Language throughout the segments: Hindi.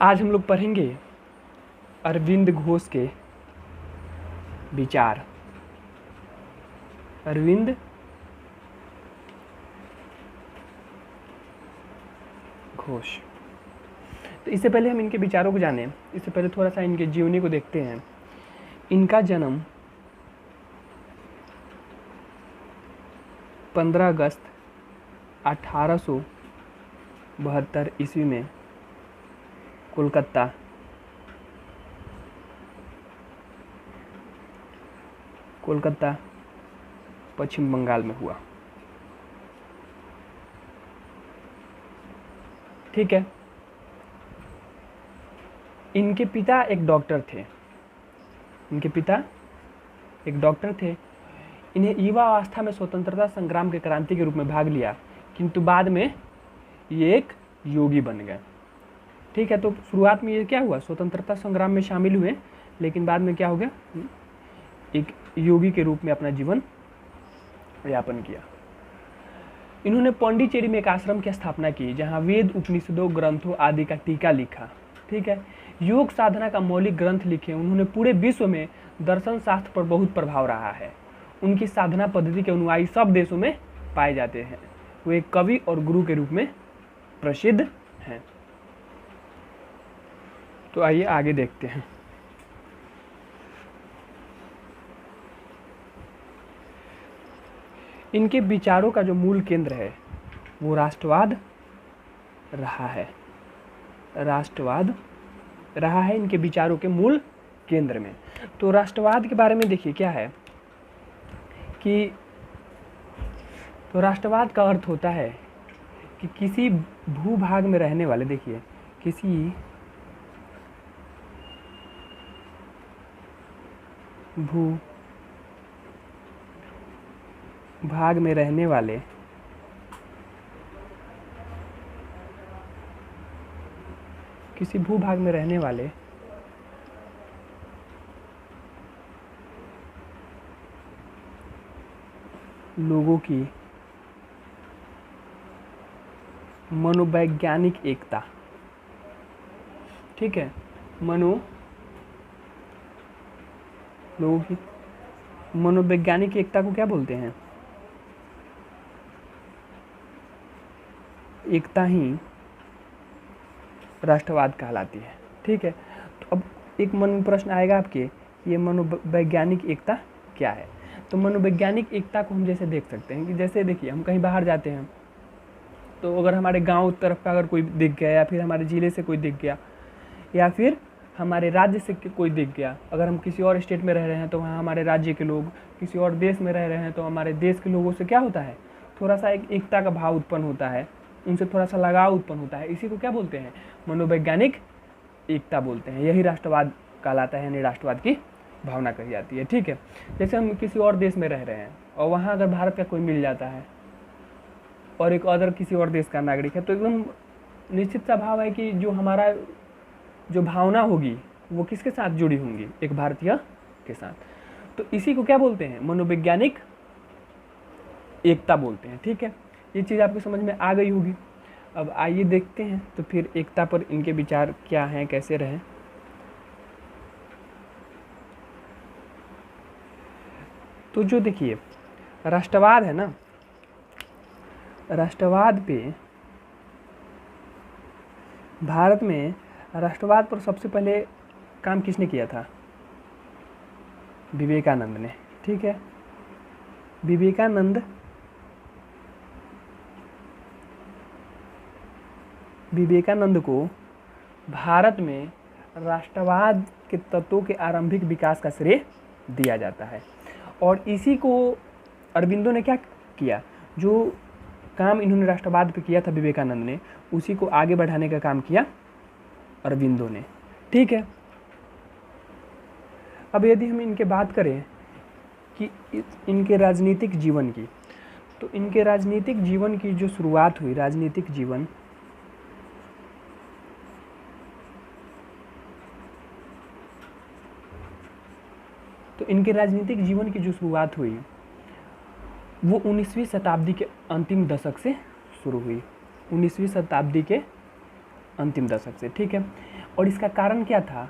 आज हम लोग पढ़ेंगे अरविंद घोष के विचार। अरविंद घोष। तो इससे पहले हम इनके विचारों को जानें, इससे पहले थोड़ा सा इनके जीवनी को देखते हैं। इनका जन्म 15 अगस्त 1872 ईस्वी में कोलकाता पश्चिम बंगाल में हुआ। ठीक है। इनके पिता एक डॉक्टर थे। इन्हें युवा अवस्था में स्वतंत्रता संग्राम के क्रांति के रूप में भाग लिया, किंतु बाद में ये एक योगी बन गए। ठीक है। तो शुरुआत में ये क्या हुआ, स्वतंत्रता संग्राम में शामिल हुए, लेकिन बाद में क्या हो गया, एक योगी के रूप में अपना जीवन यापन किया। इन्होंने पांडिचेरी में एक आश्रम की स्थापना की, जहां वेद उपनिषदों ग्रंथों आदि का टीका लिखा। ठीक है। योग साधना का मौलिक ग्रंथ लिखे। उन्होंने पूरे विश्व में दर्शन शास्त्र पर बहुत प्रभाव रहा है। उनकी साधना पद्धति के अनुयायी सब देशों में पाए जाते हैं। वो एक कवि और गुरु के रूप में प्रसिद्ध हैं। तो आइए आगे देखते हैं। इनके विचारों का जो मूल केंद्र है वो राष्ट्रवाद रहा है इनके विचारों के मूल केंद्र में। तो राष्ट्रवाद के बारे में देखिए क्या है कि तो राष्ट्रवाद का अर्थ होता है कि किसी भूभाग में रहने वाले, देखिए किसी भूभाग में रहने वाले लोगों की मनोवैज्ञानिक एकता। ठीक है। लोगों की मनोवैज्ञानिक एकता को क्या बोलते हैं, एकता ही राष्ट्रवाद कहलाती है। ठीक है। तो अब एक मन में प्रश्न आएगा आपके, ये मनोवैज्ञानिक एकता क्या है। तो मनोवैज्ञानिक एकता को हम जैसे देख सकते हैं कि जैसे देखिए हम कहीं बाहर जाते हैं, तो अगर हमारे गांव तरफ का अगर कोई दिख गया, या फिर हमारे ज़िले से कोई दिख गया, या फिर हमारे राज्य से कोई दिख गया, अगर हम किसी और स्टेट में रह रहे हैं तो वहाँ हमारे राज्य के लोग, किसी और देश में रह रहे हैं तो हमारे देश के लोगों से क्या होता है, थोड़ा सा एक एकता का भाव उत्पन्न होता है, उनसे थोड़ा सा लगाव उत्पन्न होता है। इसी को क्या बोलते हैं, मनोवैज्ञानिक एकता बोलते हैं। यही राष्ट्रवाद कहलाता है, यानी राष्ट्रवाद की भावना कही जाती है। ठीक है। जैसे हम किसी और देश में रह रहे हैं और वहाँ अगर भारत का कोई मिल जाता है और एक अदर किसी और देश का नागरिक है, तो एकदम निश्चित सा भाव है कि जो हमारा जो भावना होगी वो किसके साथ जुड़ी होंगी, एक भारतीय के साथ। तो इसी को क्या बोलते हैं, मनोवैज्ञानिक एकता बोलते हैं। ठीक है। ये चीज़ आपको समझ में आ गई होगी। अब आइए देखते हैं तो फिर एकता पर इनके विचार क्या हैं, कैसे रहे। तो जो देखिए राष्ट्रवाद है ना, राष्ट्रवाद पे भारत में राष्ट्रवाद पर सबसे पहले काम किसने किया था, विवेकानंद ने। ठीक है। विवेकानंद को भारत में राष्ट्रवाद के तत्वों के आरंभिक विकास का श्रेय दिया जाता है। और इसी को अरविंदो ने क्या किया, जो काम इन्होंने राष्ट्रवाद पे किया था विवेकानंद ने, उसी को आगे बढ़ाने का काम किया अरविंदो ने। ठीक है। अब यदि हम इनके बात करें कि इनके राजनीतिक जीवन की, तो इनके राजनीतिक जीवन की जो शुरुआत हुई, इनके राजनीतिक जीवन की जो शुरुआत हुई वो 19वीं शताब्दी के अंतिम दशक से शुरू हुई। 19वीं शताब्दी के अंतिम दशक से। ठीक है। और इसका कारण क्या था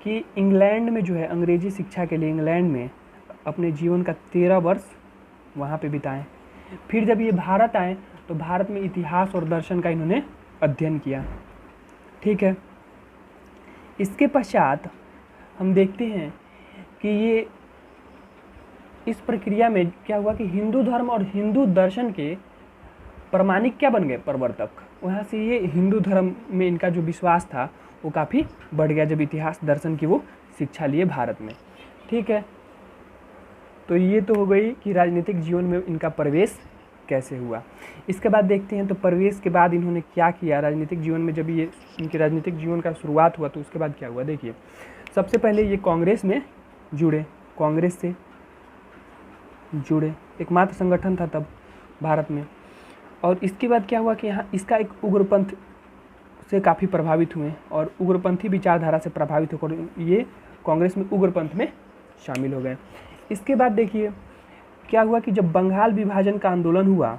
कि इंग्लैंड में जो है अंग्रेजी शिक्षा के लिए इंग्लैंड में अपने जीवन का 13 वर्ष वहाँ पे बिताए। फिर जब ये भारत आए तो भारत में इतिहास और दर्शन का इन्होंने अध्ययन किया। ठीक है, इसके पश्चात हम देखते हैं कि ये इस प्रक्रिया में क्या हुआ कि हिंदू धर्म और हिंदू दर्शन के प्रामाणिक क्या बन गए, प्रवर्तक। वहाँ से ये हिंदू धर्म में इनका जो विश्वास था वो काफ़ी बढ़ गया जब इतिहास दर्शन की वो शिक्षा लिए भारत में। ठीक है, तो ये तो हो गई कि राजनीतिक जीवन में इनका प्रवेश कैसे हुआ। इसके बाद देखते हैं तो प्रवेश के बाद इन्होंने क्या किया राजनीतिक जीवन में। जब ये इनके राजनीतिक जीवन का शुरुआत हुआ तो उसके बाद क्या हुआ, देखिए सबसे पहले ये कांग्रेस में जुड़े, कांग्रेस से जुड़े, एकमात्र संगठन था तब भारत में। और इसके बाद क्या हुआ कि यहाँ इसका एक उग्रपंथ से काफ़ी प्रभावित हुए और उग्रपंथी विचारधारा से प्रभावित होकर ये कांग्रेस में उग्रपंथ में शामिल हो गए। इसके बाद देखिए क्या हुआ कि जब बंगाल विभाजन का आंदोलन हुआ,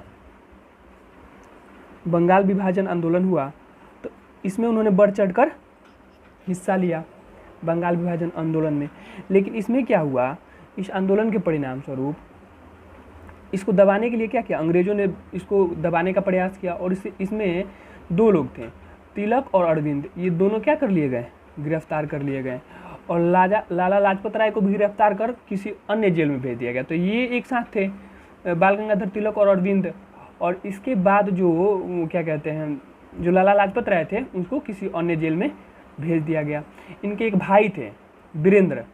बंगाल विभाजन आंदोलन हुआ तो इसमें उन्होंने बढ़ चढ़कर हिस्सा लिया बंगाल विभाजन आंदोलन में। लेकिन इसमें क्या हुआ, इस आंदोलन के परिणाम स्वरूप इसको दबाने के लिए क्या किया, अंग्रेजों ने इसको दबाने का प्रयास किया और इसमें दो लोग थे, तिलक और अरविंद, ये दोनों क्या कर लिए गए, गिरफ्तार कर लिए गए और लाला लाजपत राय को भी गिरफ्तार कर किसी अन्य जेल में भेज दिया गया। तो ये एक साथ थे, बाल गंगाधर तिलक और अरविंद। और इसके बाद जो क्या कहते हैं, जो लाला लाजपत राय थे उनको किसी अन्य जेल में भेज दिया गया। इनके एक भाई थे वीरेंद्र,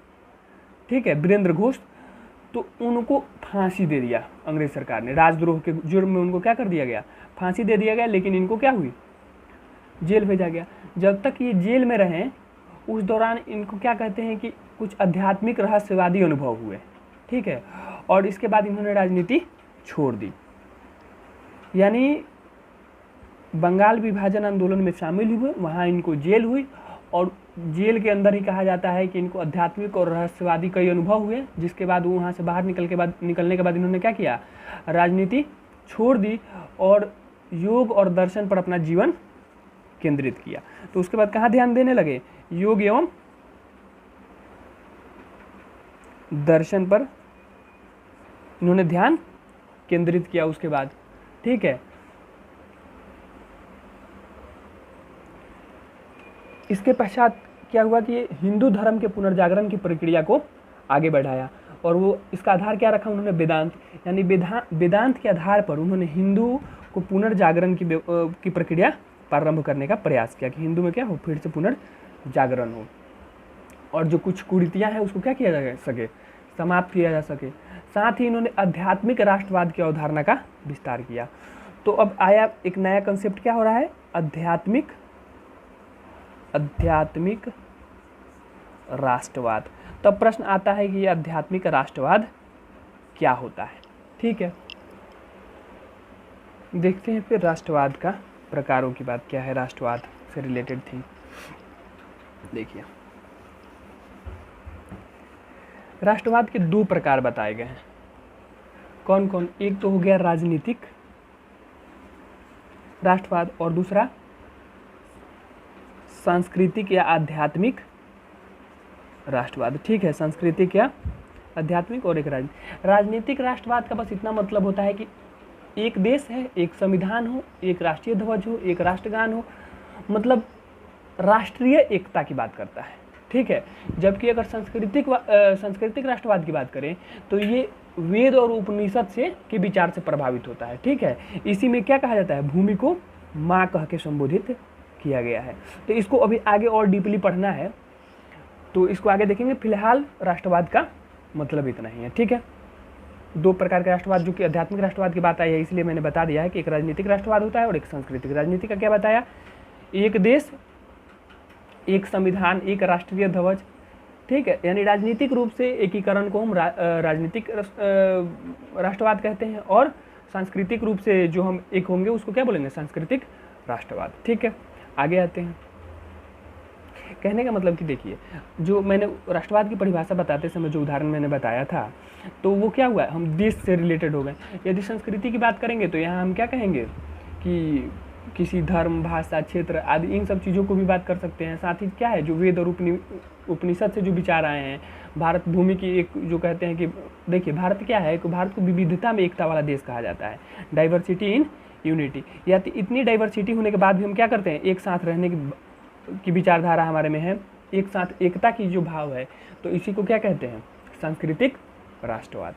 ठीक है, वीरेंद्र घोष, तो उनको फांसी दे दिया अंग्रेज सरकार ने, राजद्रोह के जुर्म में उनको क्या कर दिया गया, फांसी दे दिया गया। लेकिन इनको क्या हुई, जेल भेजा गया। जब तक ये जेल में रहें उस दौरान इनको क्या कहते हैं कि कुछ आध्यात्मिक रहस्यवादी अनुभव हुए। ठीक है, और इसके बाद इन्होंने राजनीति छोड़ दी, यानी बंगाल विभाजन आंदोलन में शामिल हुए, वहाँ इनको जेल हुई और जेल के अंदर ही कहा जाता है कि इनको आध्यात्मिक और रहस्यवादी कई अनुभव हुए। जिसके बाद वो वहाँ से बाहर निकलने के बाद इन्होंने क्या किया, राजनीति छोड़ दी और योग और दर्शन पर अपना जीवन केंद्रित किया। तो उसके बाद कहाँ ध्यान देने लगे, योग एवं दर्शन पर इन्होंने ध्यान केंद्रित किया उसके बाद। ठीक है, इसके पश्चात क्या हुआ कि हिंदू धर्म के पुनर्जागरण की प्रक्रिया को आगे बढ़ाया और वो इसका आधार क्या रखा उन्होंने, वेदांत, यानी वेदांत के आधार पर उन्होंने हिंदू को पुनर्जागरण की प्रक्रिया प्रारंभ करने का प्रयास किया कि हिंदू में क्या हो, फिर से पुनर्जागरण हो और जो कुछ कुरीतियाँ हैं उसको क्या किया जा सके, समाप्त किया जा सके। साथ ही इन्होंने आध्यात्मिक राष्ट्रवाद की अवधारणा का विस्तार किया। तो अब आया एक नया कंसेप्ट क्या हो रहा है, आध्यात्मिक राष्ट्रवाद। तब प्रश्न आता है कि आध्यात्मिक राष्ट्रवाद क्या होता है। ठीक है, देखते हैं फिर राष्ट्रवाद का प्रकारों की बात क्या है, राष्ट्रवाद से रिलेटेड थी। देखिए राष्ट्रवाद के दो प्रकार बताए गए हैं, कौन कौन, एक तो हो गया राजनीतिक राष्ट्रवाद और दूसरा सांस्कृतिक या आध्यात्मिक राष्ट्रवाद। ठीक है, सांस्कृतिक या आध्यात्मिक और एक राजनीतिक राष्ट्रवाद का बस इतना मतलब होता है कि एक देश है, एक संविधान हो, एक राष्ट्रीय ध्वज हो, एक राष्ट्रगान हो, मतलब राष्ट्रीय एकता की बात करता है। ठीक है, जबकि अगर सांस्कृतिक राष्ट्रवाद की बात करें तो ये वेद और उपनिषद से के विचार से प्रभावित होता है। ठीक है, इसी में क्या कहा जाता है, भूमि को माँ कह के संबोधित किया गया है। तो इसको अभी आगे और डीपली पढ़ना है तो इसको आगे देखेंगे। फिलहाल राष्ट्रवाद का मतलब इतना ही है। ठीक है, दो प्रकार के राष्ट्रवाद, जो कि आध्यात्मिक राष्ट्रवाद की बात आई है इसलिए मैंने बता दिया है कि एक राजनीतिक राष्ट्रवाद होता है और एक सांस्कृतिक। राजनीति का क्या बताया, एक देश, एक संविधान, एक राष्ट्रीय ध्वज। ठीक है, यानी राजनीतिक रूप से एकीकरण को हम राजनीतिक राष्ट्रवाद कहते हैं और सांस्कृतिक रूप से जो हम एक होंगे उसको क्या बोलेंगे, सांस्कृतिक राष्ट्रवाद। ठीक है, आगे आते हैं। कहने का मतलब कि देखिए, जो मैंने राष्ट्रवाद की परिभाषा बताते समय जो उदाहरण मैंने बताया था तो वो क्या हुआ, हम देश से रिलेटेड हो गए। यदि संस्कृति की बात करेंगे तो यहाँ हम क्या कहेंगे कि किसी धर्म, भाषा, क्षेत्र आदि इन सब चीज़ों को भी बात कर सकते हैं। साथ ही क्या है, जो वेद और उपनिषद से जो विचार आए हैं, भारत भूमि की एक जो कहते हैं कि देखिए भारत क्या है, कि भारत को विविधता में एकता वाला देश कहा जाता है, डाइवर्सिटी इन यूनिटी। या तो इतनी डाइवर्सिटी होने के बाद भी हम क्या करते हैं, एक साथ रहने की विचारधारा हमारे में है, एक साथ एकता की जो भाव है, तो इसी को क्या कहते हैं, सांस्कृतिक राष्ट्रवाद।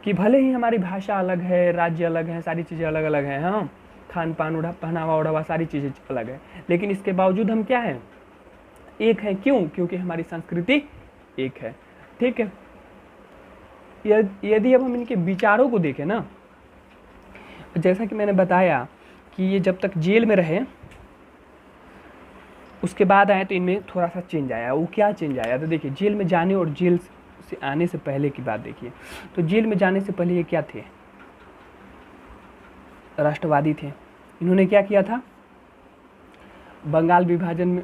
कि भले ही हमारी भाषा अलग है, राज्य अलग है, सारी चीज़ें अलग अलग हैं, हाँ, खान पान, पहनावा ओढ़ावा सारी चीज़ें अलग है, लेकिन इसके बावजूद हम क्या हैं, एक हैं। क्यों? क्योंकि हमारी संस्कृति एक है। ठीक है। यदि अब हम इनके विचारों को देखें ना, जैसा कि मैंने बताया कि ये जब तक जेल में रहे उसके बाद आए तो इनमें थोड़ा सा चेंज आया। वो क्या चेंज आया, तो देखिए जेल में जाने और जेल से आने से पहले की बात देखिए। तो जेल में जाने से पहले ये क्या थे, राष्ट्रवादी थे। इन्होंने क्या किया था, बंगाल विभाजन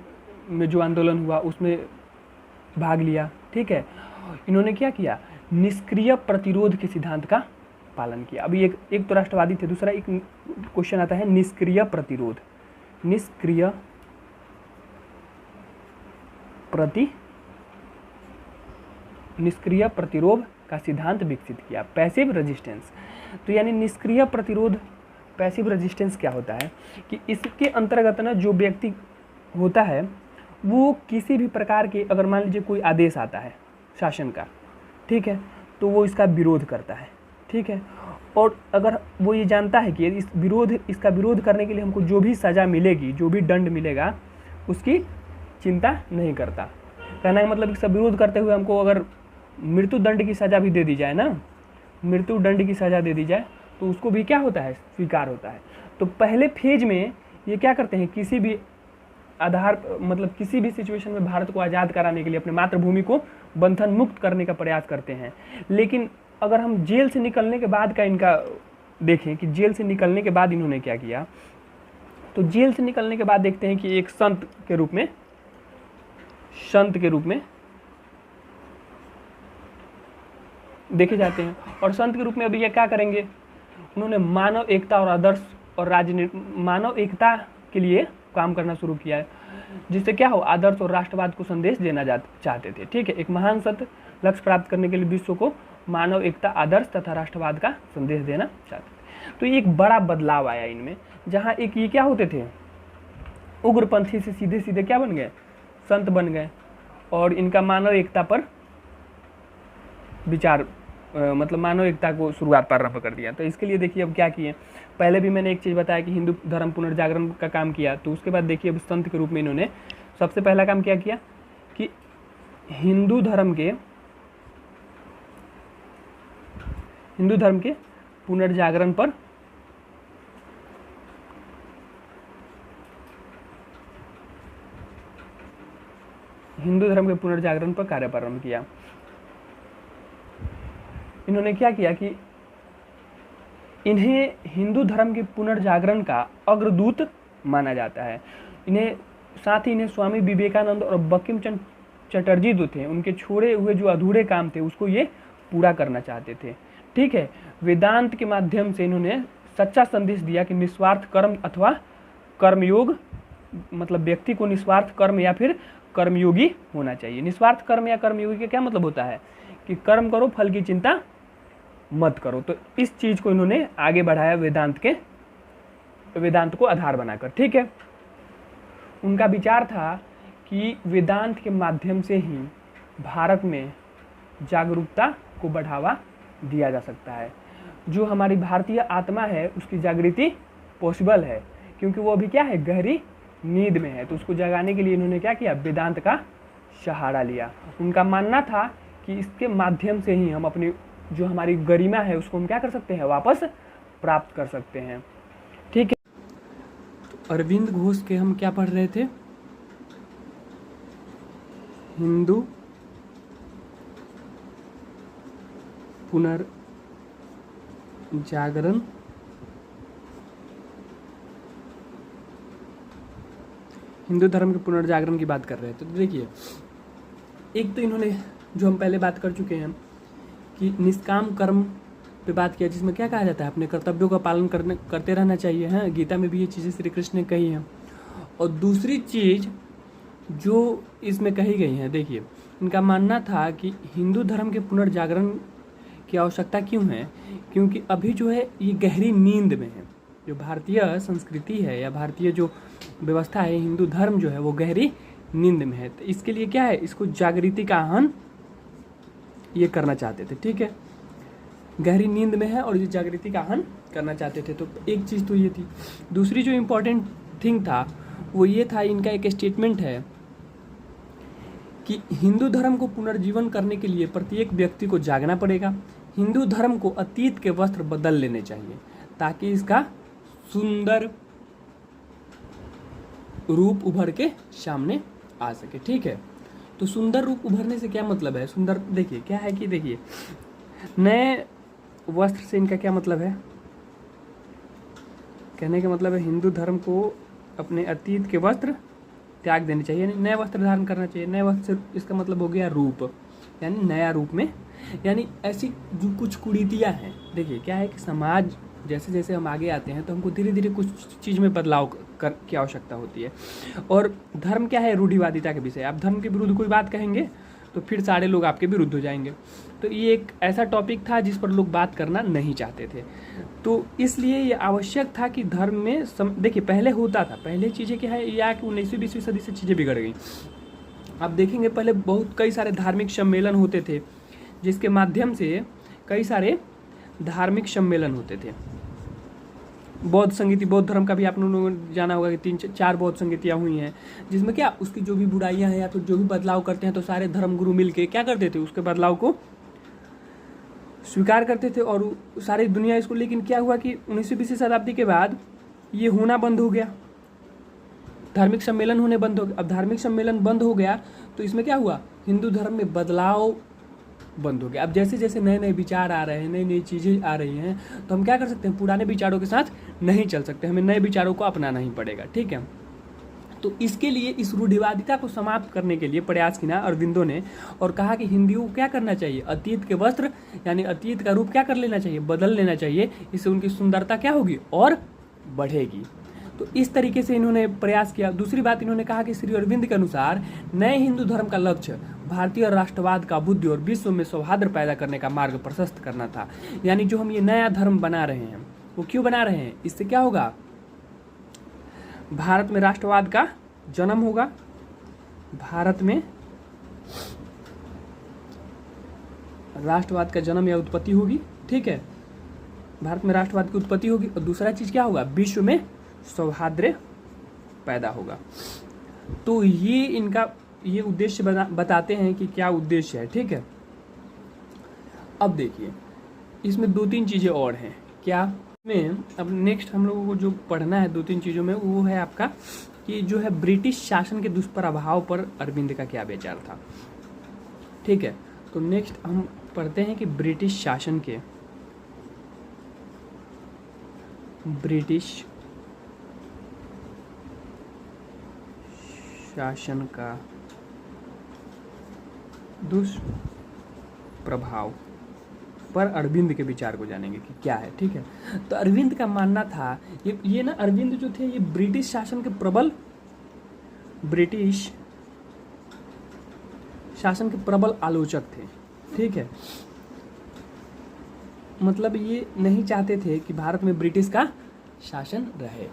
में जो आंदोलन हुआ उसमें भाग लिया। ठीक है। इन्होंने क्या किया, निष्क्रिय प्रतिरोध के सिद्धांत का पालन किया। अभी एक तो राष्ट्रवादी थे, दूसरा एक क्वेश्चन आता है निष्क्रिय प्रतिरोध। निष्क्रिय प्रतिरोध का सिद्धांत विकसित किया, पैसिव रेजिस्टेंस। तो यानी निष्क्रिय प्रतिरोध, पैसिव रेजिस्टेंस क्या होता है कि इसके अंतर्गत ना जो व्यक्ति होता है वो किसी भी प्रकार के, अगर मान लीजिए कोई आदेश आता है शासन का, ठीक है, तो वो इसका विरोध करता है। ठीक है। और अगर वो ये जानता है कि इसका विरोध करने के लिए हमको जो भी सज़ा मिलेगी, जो भी दंड मिलेगा, उसकी चिंता नहीं करता। कहना है मतलब इसका विरोध करते हुए हमको अगर मृत्यु दंड की सज़ा भी दे दी जाए ना, मृत्यु दंड की सज़ा दे दी जाए तो उसको भी क्या होता है, स्वीकार होता है। तो पहले फेज में ये क्या करते हैं, किसी भी आधार मतलब किसी भी सिचुएशन में भारत को आज़ाद कराने के लिए अपने मातृभूमि को बंधन मुक्त करने का प्रयास करते हैं। लेकिन अगर हम जेल से निकलने के बाद का इनका देखें कि जेल से निकलने के बाद इन्होंने क्या किया, तो जेल से निकलने के बाद देखते हैं कि एक संत के रूप में देखे जाते हैं। और संत के रूप में अभी ये क्या करेंगे, उन्होंने मानव एकता और आदर्श और मानव एकता के लिए काम करना शुरू किया है, जिससे क्या हो, आदर्श और राष्ट्रवाद को संदेश देना चाहते थे। ठीक है। एक महान संत लक्ष्य प्राप्त करने के लिए विश्व को मानव एकता, आदर्श तथा राष्ट्रवाद का संदेश देना चाहते थे। तो ये एक बड़ा बदलाव आया इनमें, जहाँ एक ये क्या होते थे, उग्रपंथी से सीधे सीधे क्या बन गए, संत बन गए, और इनका मानव एकता पर विचार मतलब मानव एकता को शुरुआत प्रारंभ कर दिया। तो इसके लिए देखिए अब क्या किए, पहले भी मैंने एक चीज़ बताया कि हिंदू धर्म पुनर्जागरण का काम किया। तो उसके बाद देखिए अब संत के रूप में इन्होंने सबसे पहला काम क्या किया कि हिंदू धर्म के पुनर्जागरण पर कार्य प्रारंभ किया। इन्होंने क्या किया कि इन्हें हिंदू धर्म के पुनर्जागरण का अग्रदूत माना जाता है। साथ ही इन्हें स्वामी विवेकानंद और बंकिम चंद्र चटर्जी जो थे, उनके छोड़े हुए जो अधूरे काम थे उसको ये पूरा करना चाहते थे। ठीक है। वेदांत के माध्यम से इन्होंने सच्चा संदेश दिया कि निस्वार्थ कर्म अथवा कर्मयोग, मतलब व्यक्ति को निस्वार्थ कर्म या फिर कर्मयोगी होना चाहिए। निस्वार्थ कर्म या कर्मयोगी का क्या मतलब होता है कि कर्म करो, फल की चिंता मत करो। तो इस चीज को इन्होंने आगे बढ़ाया वेदांत को आधार बनाकर। ठीक है। उनका विचार था कि वेदांत के माध्यम से ही भारत में जागरूकता को बढ़ावा दिया जा सकता है। जो हमारी भारतीय आत्मा है उसकी जागृति पॉसिबल है, क्योंकि वो अभी क्या है, गहरी नींद में है। तो उसको जगाने के लिए इन्होंने क्या किया, वेदांत का सहारा लिया। उनका मानना था कि इसके माध्यम से ही हम अपनी जो हमारी गरिमा है उसको हम क्या कर सकते हैं, वापस प्राप्त कर सकते हैं। ठीक है। तो अरविंद घोष के हम क्या पढ़ रहे थे, हिंदू पुनर्जागरण हिंदू धर्म के पुनर्जागरण की बात कर रहे थे। तो देखिए एक तो इन्होंने जो हम पहले बात कर चुके हैं कि निष्काम कर्म पे बात किया, जिसमें क्या कहा जाता है, अपने कर्तव्यों का पालन करते रहना चाहिए। हैं, गीता में भी ये चीज़ें श्री कृष्ण ने कही हैं। और दूसरी चीज़ जो इसमें कही गई है, देखिए इनका मानना था कि हिंदू धर्म के पुनर्जागरण की आवश्यकता क्यों है, क्योंकि अभी जो है ये गहरी नींद में है। जो भारतीय संस्कृति है या भारतीय जो व्यवस्था है, हिंदू धर्म जो है वो गहरी नींद में है। तो इसके लिए क्या है, इसको जागृति का आह्वान ये करना चाहते थे। ठीक है, गहरी नींद में है और ये जागृति का आह्वान करना चाहते थे। तो एक चीज़ तो ये थी। दूसरी जो इम्पोर्टेंट थिंग था वो ये था, इनका एक स्टेटमेंट है कि हिंदू धर्म को पुनर्जीवन करने के लिए प्रत्येक व्यक्ति को जागना पड़ेगा। हिंदू धर्म को अतीत के वस्त्र बदल लेने चाहिए ताकि इसका सुंदर रूप उभर के सामने आ सके। ठीक है, तो सुंदर रूप उभरने से क्या मतलब है, सुंदर देखिए क्या है कि देखिए नए वस्त्र से इनका क्या मतलब है, कहने का मतलब है हिंदू धर्म को अपने अतीत के वस्त्र त्याग देने चाहिए, यानी नए वस्त्र धारण करना चाहिए। नए वस्त्र से इसका मतलब हो गया रूप, यानी नया रूप में, यानी ऐसी जो कुछ कुरीतियाँ हैं। देखिए क्या है कि समाज जैसे जैसे हम आगे आते हैं तो हमको धीरे धीरे कुछ चीज़ में बदलाव की आवश्यकता होती है। और धर्म क्या है, रूढ़िवादिता के विषय। आप धर्म के विरुद्ध कोई बात कहेंगे तो फिर सारे लोग आपके विरुद्ध हो जाएंगे। तो ये एक ऐसा टॉपिक था जिस पर लोग बात करना नहीं चाहते थे। तो इसलिए ये आवश्यक था कि धर्म में देखिए पहले होता था, पहले चीज़ें क्या है, या कि 19वीं-20वीं सदी से चीज़ें बिगड़ गई। आप देखेंगे पहले कई सारे धार्मिक सम्मेलन होते थे, जिसके माध्यम से कई सारे धार्मिक सम्मेलन होते थे। बौद्ध संगीति, बौद्ध धर्म का भी आप लोगों ने जाना होगा कि 3-4 बौद्ध संगीतियाँ हुई हैं, जिसमें क्या उसकी जो भी बुराइयां हैं या तो जो भी बदलाव करते हैं तो सारे धर्म गुरु मिलके क्या करते थे, उसके बदलाव को स्वीकार करते थे और सारी दुनिया इसको। लेकिन क्या हुआ कि 19वीं शताब्दी के बाद ये होना बंद हो गया, धार्मिक सम्मेलन होने बंद हो गया। अब धार्मिक सम्मेलन बंद हो गया तो इसमें क्या हुआ, हिंदू धर्म में बदलाव बंद हो गया। अब जैसे जैसे नए नए विचार आ रहे हैं, नई नई चीज़ें आ रही हैं, तो हम क्या कर सकते हैं, पुराने विचारों के साथ नहीं चल सकते, हमें नए विचारों को अपनाना ही पड़ेगा। ठीक है, तो इसके लिए इस रूढ़िवादिता को समाप्त करने के लिए प्रयास किया अरविंदो ने, और कहा कि हिंदुओं को क्या करना चाहिए, अतीत के वस्त्र यानी अतीत का रूप क्या कर लेना चाहिए, बदल लेना चाहिए। इससे उनकी सुंदरता क्या होगी और बढ़ेगी। तो इस तरीके से इन्होंने प्रयास किया। दूसरी बात इन्होंने कहा कि श्री अरविंद के अनुसार नए हिंदू धर्म का लक्ष्य भारतीय राष्ट्रवाद का बुद्धि और विश्व में सौहार्द पैदा करने का मार्ग प्रशस्त करना था। यानी जो हम ये नया धर्म बना रहे हैं वो क्यों बना रहे हैं, इससे क्या होगा, भारत में राष्ट्रवाद का जन्म होगा, भारत में राष्ट्रवाद का जन्म या उत्पत्ति होगी। ठीक है, भारत में राष्ट्रवाद की उत्पत्ति होगी। और दूसरा चीज क्या होगा, विश्व में सौहार्द पैदा होगा। तो ये इनका ये उद्देश्य बताते हैं कि क्या उद्देश्य है। ठीक है, अब देखिए इसमें 2-3 चीज़ें और हैं। क्या में अब नेक्स्ट हम लोगों को जो पढ़ना है 2-3 चीज़ों में, वो है आपका कि जो है ब्रिटिश शासन के दुष्प्रभाव पर अरविंद का क्या विचार था। ठीक है, तो नेक्स्ट हम पढ़ते हैं कि ब्रिटिश शासन का दुष्प्रभाव पर अरविंद के विचार को जानेंगे कि क्या है। ठीक है, तो अरविंद का मानना था ये ना, अरविंद जो थे ये ब्रिटिश शासन के प्रबल आलोचक थे। ठीक है, मतलब ये नहीं चाहते थे कि भारत में ब्रिटिश का शासन रहे।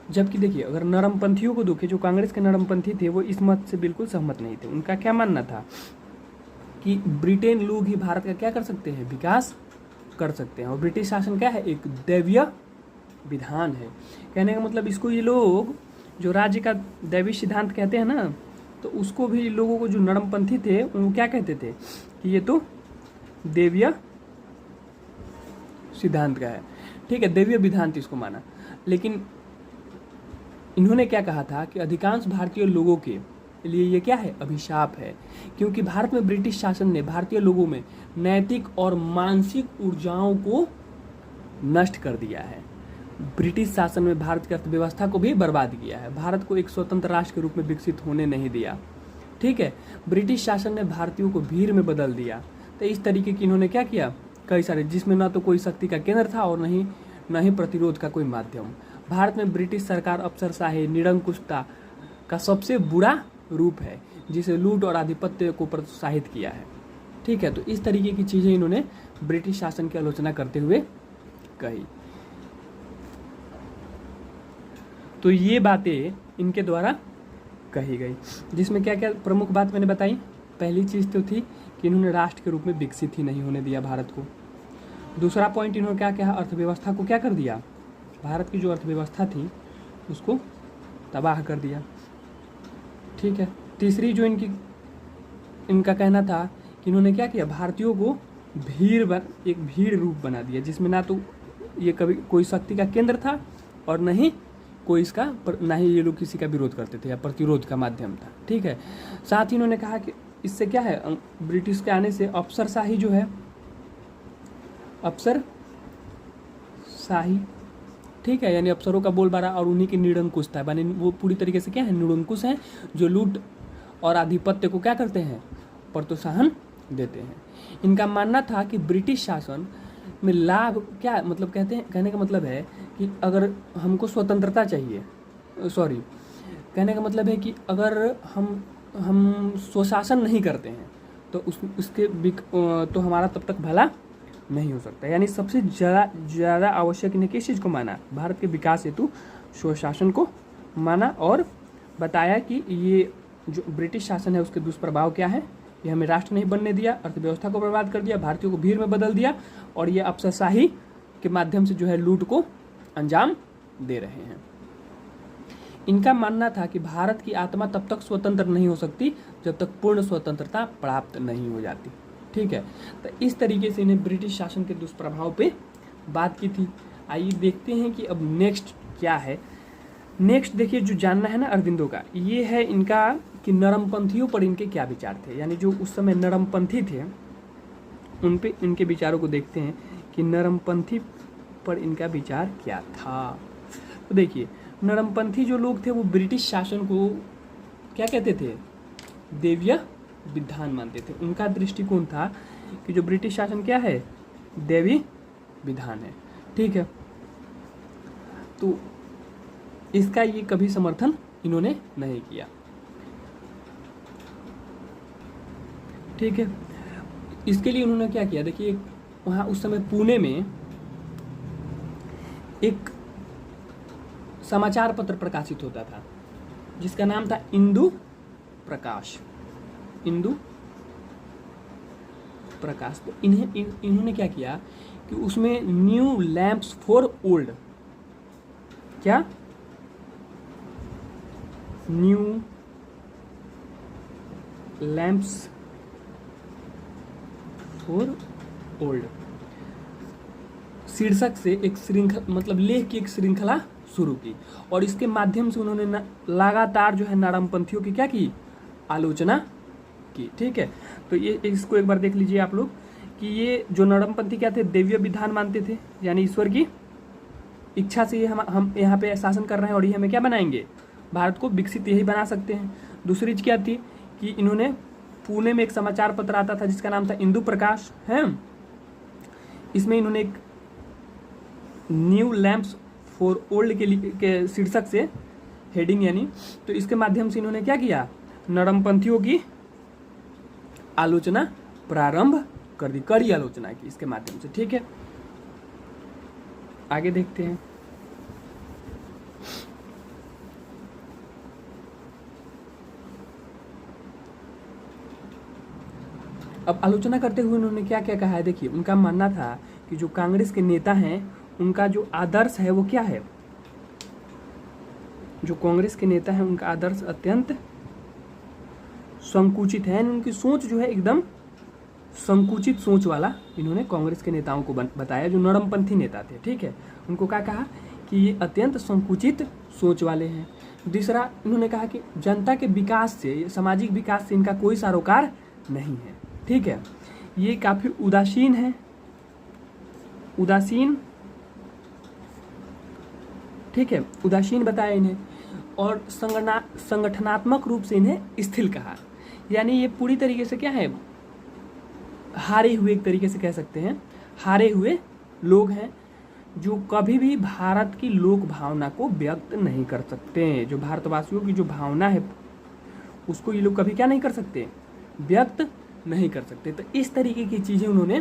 जबकि देखिए अगर नरमपंथियों को देखें, जो कांग्रेस के नरमपंथी थे वो इस मत से बिल्कुल सहमत नहीं थे। उनका क्या मानना था कि ब्रिटेन लोग ही भारत का क्या कर सकते हैं, विकास कर सकते हैं। और ब्रिटिश शासन क्या है, एक दैवीय विधान है। कहने का मतलब इसको ये लोग जो राज्य का दैवीय सिद्धांत कहते हैं ना, तो उसको भी लोगों को जो नरमपंथी थे वो क्या कहते थे कि ये तो दैवीय सिद्धांत का है। ठीक है, दैवीय विधान इसको माना। लेकिन इन्होंने क्या कहा था कि अधिकांश भारतीय लोगों के लिए ये क्या है, अभिशाप है, क्योंकि भारत में ब्रिटिश शासन ने भारतीय लोगों में नैतिक और मानसिक ऊर्जाओं को नष्ट कर दिया है। ब्रिटिश शासन में भारत की अर्थव्यवस्था को भी बर्बाद किया है, भारत को एक स्वतंत्र राष्ट्र के रूप में विकसित होने नहीं दिया। ठीक है, ब्रिटिश शासन ने भारतीयों को भीड़ में बदल दिया, तो इस तरीके की इन्होंने क्या किया, कई सारे, जिसमें ना तो कोई शक्ति का केंद्र था और न ही प्रतिरोध का कोई माध्यम। भारत में ब्रिटिश सरकार अफसरशाही निरंकुशता का सबसे बुरा रूप है, जिसे लूट और आधिपत्य को प्रोत्साहित किया है। ठीक है, तो इस तरीके की चीज़ें इन्होंने ब्रिटिश शासन की आलोचना करते हुए कही। तो ये बातें इनके द्वारा कही गई, जिसमें क्या क्या प्रमुख बात मैंने बताई। पहली चीज़ तो थी कि इन्होंने राष्ट्र के रूप में विकसित ही नहीं होने दिया भारत को। दूसरा पॉइंट इन्होंने क्या कहा, अर्थव्यवस्था को क्या कर दिया, भारत की जो अर्थव्यवस्था थी उसको तबाह कर दिया। ठीक है, तीसरी जो इनका कहना था कि इन्होंने क्या किया, भारतीयों को एक भीड़ रूप बना दिया, जिसमें ना तो ये कभी कोई शक्ति का केंद्र था और न ही कोई ना ही ये लोग किसी का विरोध करते थे या प्रतिरोध का माध्यम था। ठीक है, साथ ही इन्होंने कहा कि इससे क्या है, ब्रिटिश के आने से अफसरशाही जो है, अफसरशाही, ठीक है, यानी अफसरों का बोलबाला और उन्हीं की निरंकुशता, यानी वो पूरी तरीके से क्या है, निरंकुश हैं, जो लूट और आधिपत्य को क्या करते हैं, प्रोत्साहन देते हैं। इनका मानना था कि ब्रिटिश शासन में लाभ क्या, मतलब कहने का मतलब है कि अगर हमको स्वतंत्रता चाहिए, कहने का मतलब है कि अगर हम स्वशासन नहीं करते हैं तो तो हमारा तब तक भला नहीं हो सकता। यानी सबसे ज़्यादा आवश्यक इन्हें किस चीज़ को माना, भारत के विकास हेतु स्वशासन को माना, और बताया कि ये जो ब्रिटिश शासन है उसके दुष्प्रभाव क्या है, ये हमें राष्ट्र नहीं बनने दिया, अर्थव्यवस्था को बर्बाद कर दिया, भारतीयों को भीड़ में बदल दिया, और ये अफसरशाही के माध्यम से जो है लूट को अंजाम दे रहे हैं। इनका मानना था कि भारत की आत्मा तब तक स्वतंत्र नहीं हो सकती जब तक पूर्ण स्वतंत्रता प्राप्त नहीं हो जाती। ठीक है, तो इस तरीके से इन्हें ब्रिटिश शासन के दुष्प्रभाव पे बात की थी। आइए देखते हैं कि अब नेक्स्ट क्या है। नेक्स्ट देखिए, जो जानना है ना अरविंदो का, ये है इनका कि नरमपंथियों पर इनके क्या विचार थे, यानी जो उस समय नरमपंथी थे उन पे इनके विचारों को देखते हैं कि नरमपंथी पर इनका विचार क्या था। तो देखिए, नरमपंथी जो लोग थे वो ब्रिटिश शासन को क्या कहते थे, दैवीय विधान मानते थे। उनका दृष्टिकोण था कि जो ब्रिटिश शासन क्या है, दैवीय विधान है। ठीक है, तो इसका ये कभी समर्थन इन्होंने नहीं किया। ठीक है, इसके लिए उन्होंने क्या किया, देखिए वहाँ उस समय पुणे में एक समाचार पत्र प्रकाशित होता था जिसका नाम था इंदु प्रकाश। तो इन्होंने क्या किया कि उसमें न्यू लैंप्स फॉर ओल्ड, क्या, न्यू लैंप्स फॉर ओल्ड शीर्षक से एक श्रृंखला, मतलब लेख की एक श्रृंखला शुरू की, और इसके माध्यम से उन्होंने लगातार जो है नरमपंथियों की क्या की, आलोचना की। ठीक है, तो ये इसको एक बार देख लीजिए आप लोग कि ये जो नरमपंथी क्या थे, दैवीय विधान मानते थे, यानी ईश्वर की इच्छा से ये हम यहाँ पे शासन कर रहे हैं और ये हमें क्या बनाएंगे, भारत को विकसित यही बना सकते हैं। दूसरी चीज क्या थी कि इन्होंने पुणे में एक समाचार पत्र आता था जिसका नाम था इंदु प्रकाश है, इसमें इन्होंने एक न्यू लैंप्स फॉर ओल्ड के शीर्षक से हेडिंग, यानी तो इसके माध्यम से इन्होंने क्या किया, नरमपंथियों की आलोचना प्रारंभ कर दी, कड़ी आलोचना की इसके माध्यम से। ठीक है, आगे देखते हैं। अब आलोचना करते हुए उन्होंने क्या क्या कहा है, देखिए उनका मानना था कि जो कांग्रेस के नेता हैं उनका जो आदर्श है वो क्या है, जो कांग्रेस के नेता हैं उनका आदर्श अत्यंत संकुचित है, उनकी सोच जो है एकदम संकुचित सोच वाला इन्होंने कांग्रेस के नेताओं को बताया, जो नरमपंथी नेता थे। ठीक है, उनको क्या कहा कि ये अत्यंत संकुचित सोच वाले हैं। दूसरा इन्होंने कहा कि जनता के विकास से, सामाजिक विकास से इनका कोई सरोकार नहीं है। ठीक है, ये काफ़ी उदासीन है, उदासीन, ठीक है, उदासीन बताया इन्हें, और संगठनात्मक रूप से इन्हें स्थिर कहा, यानी ये पूरी तरीके से क्या है, हारे हुए, एक तरीके से कह सकते हैं हारे हुए लोग हैं, जो कभी भी भारत की लोक भावना को व्यक्त नहीं कर सकते हैं। जो भारतवासियों की जो भावना है उसको ये लोग कभी क्या नहीं कर सकते, व्यक्त नहीं कर सकते। तो इस तरीके की चीज़ें उन्होंने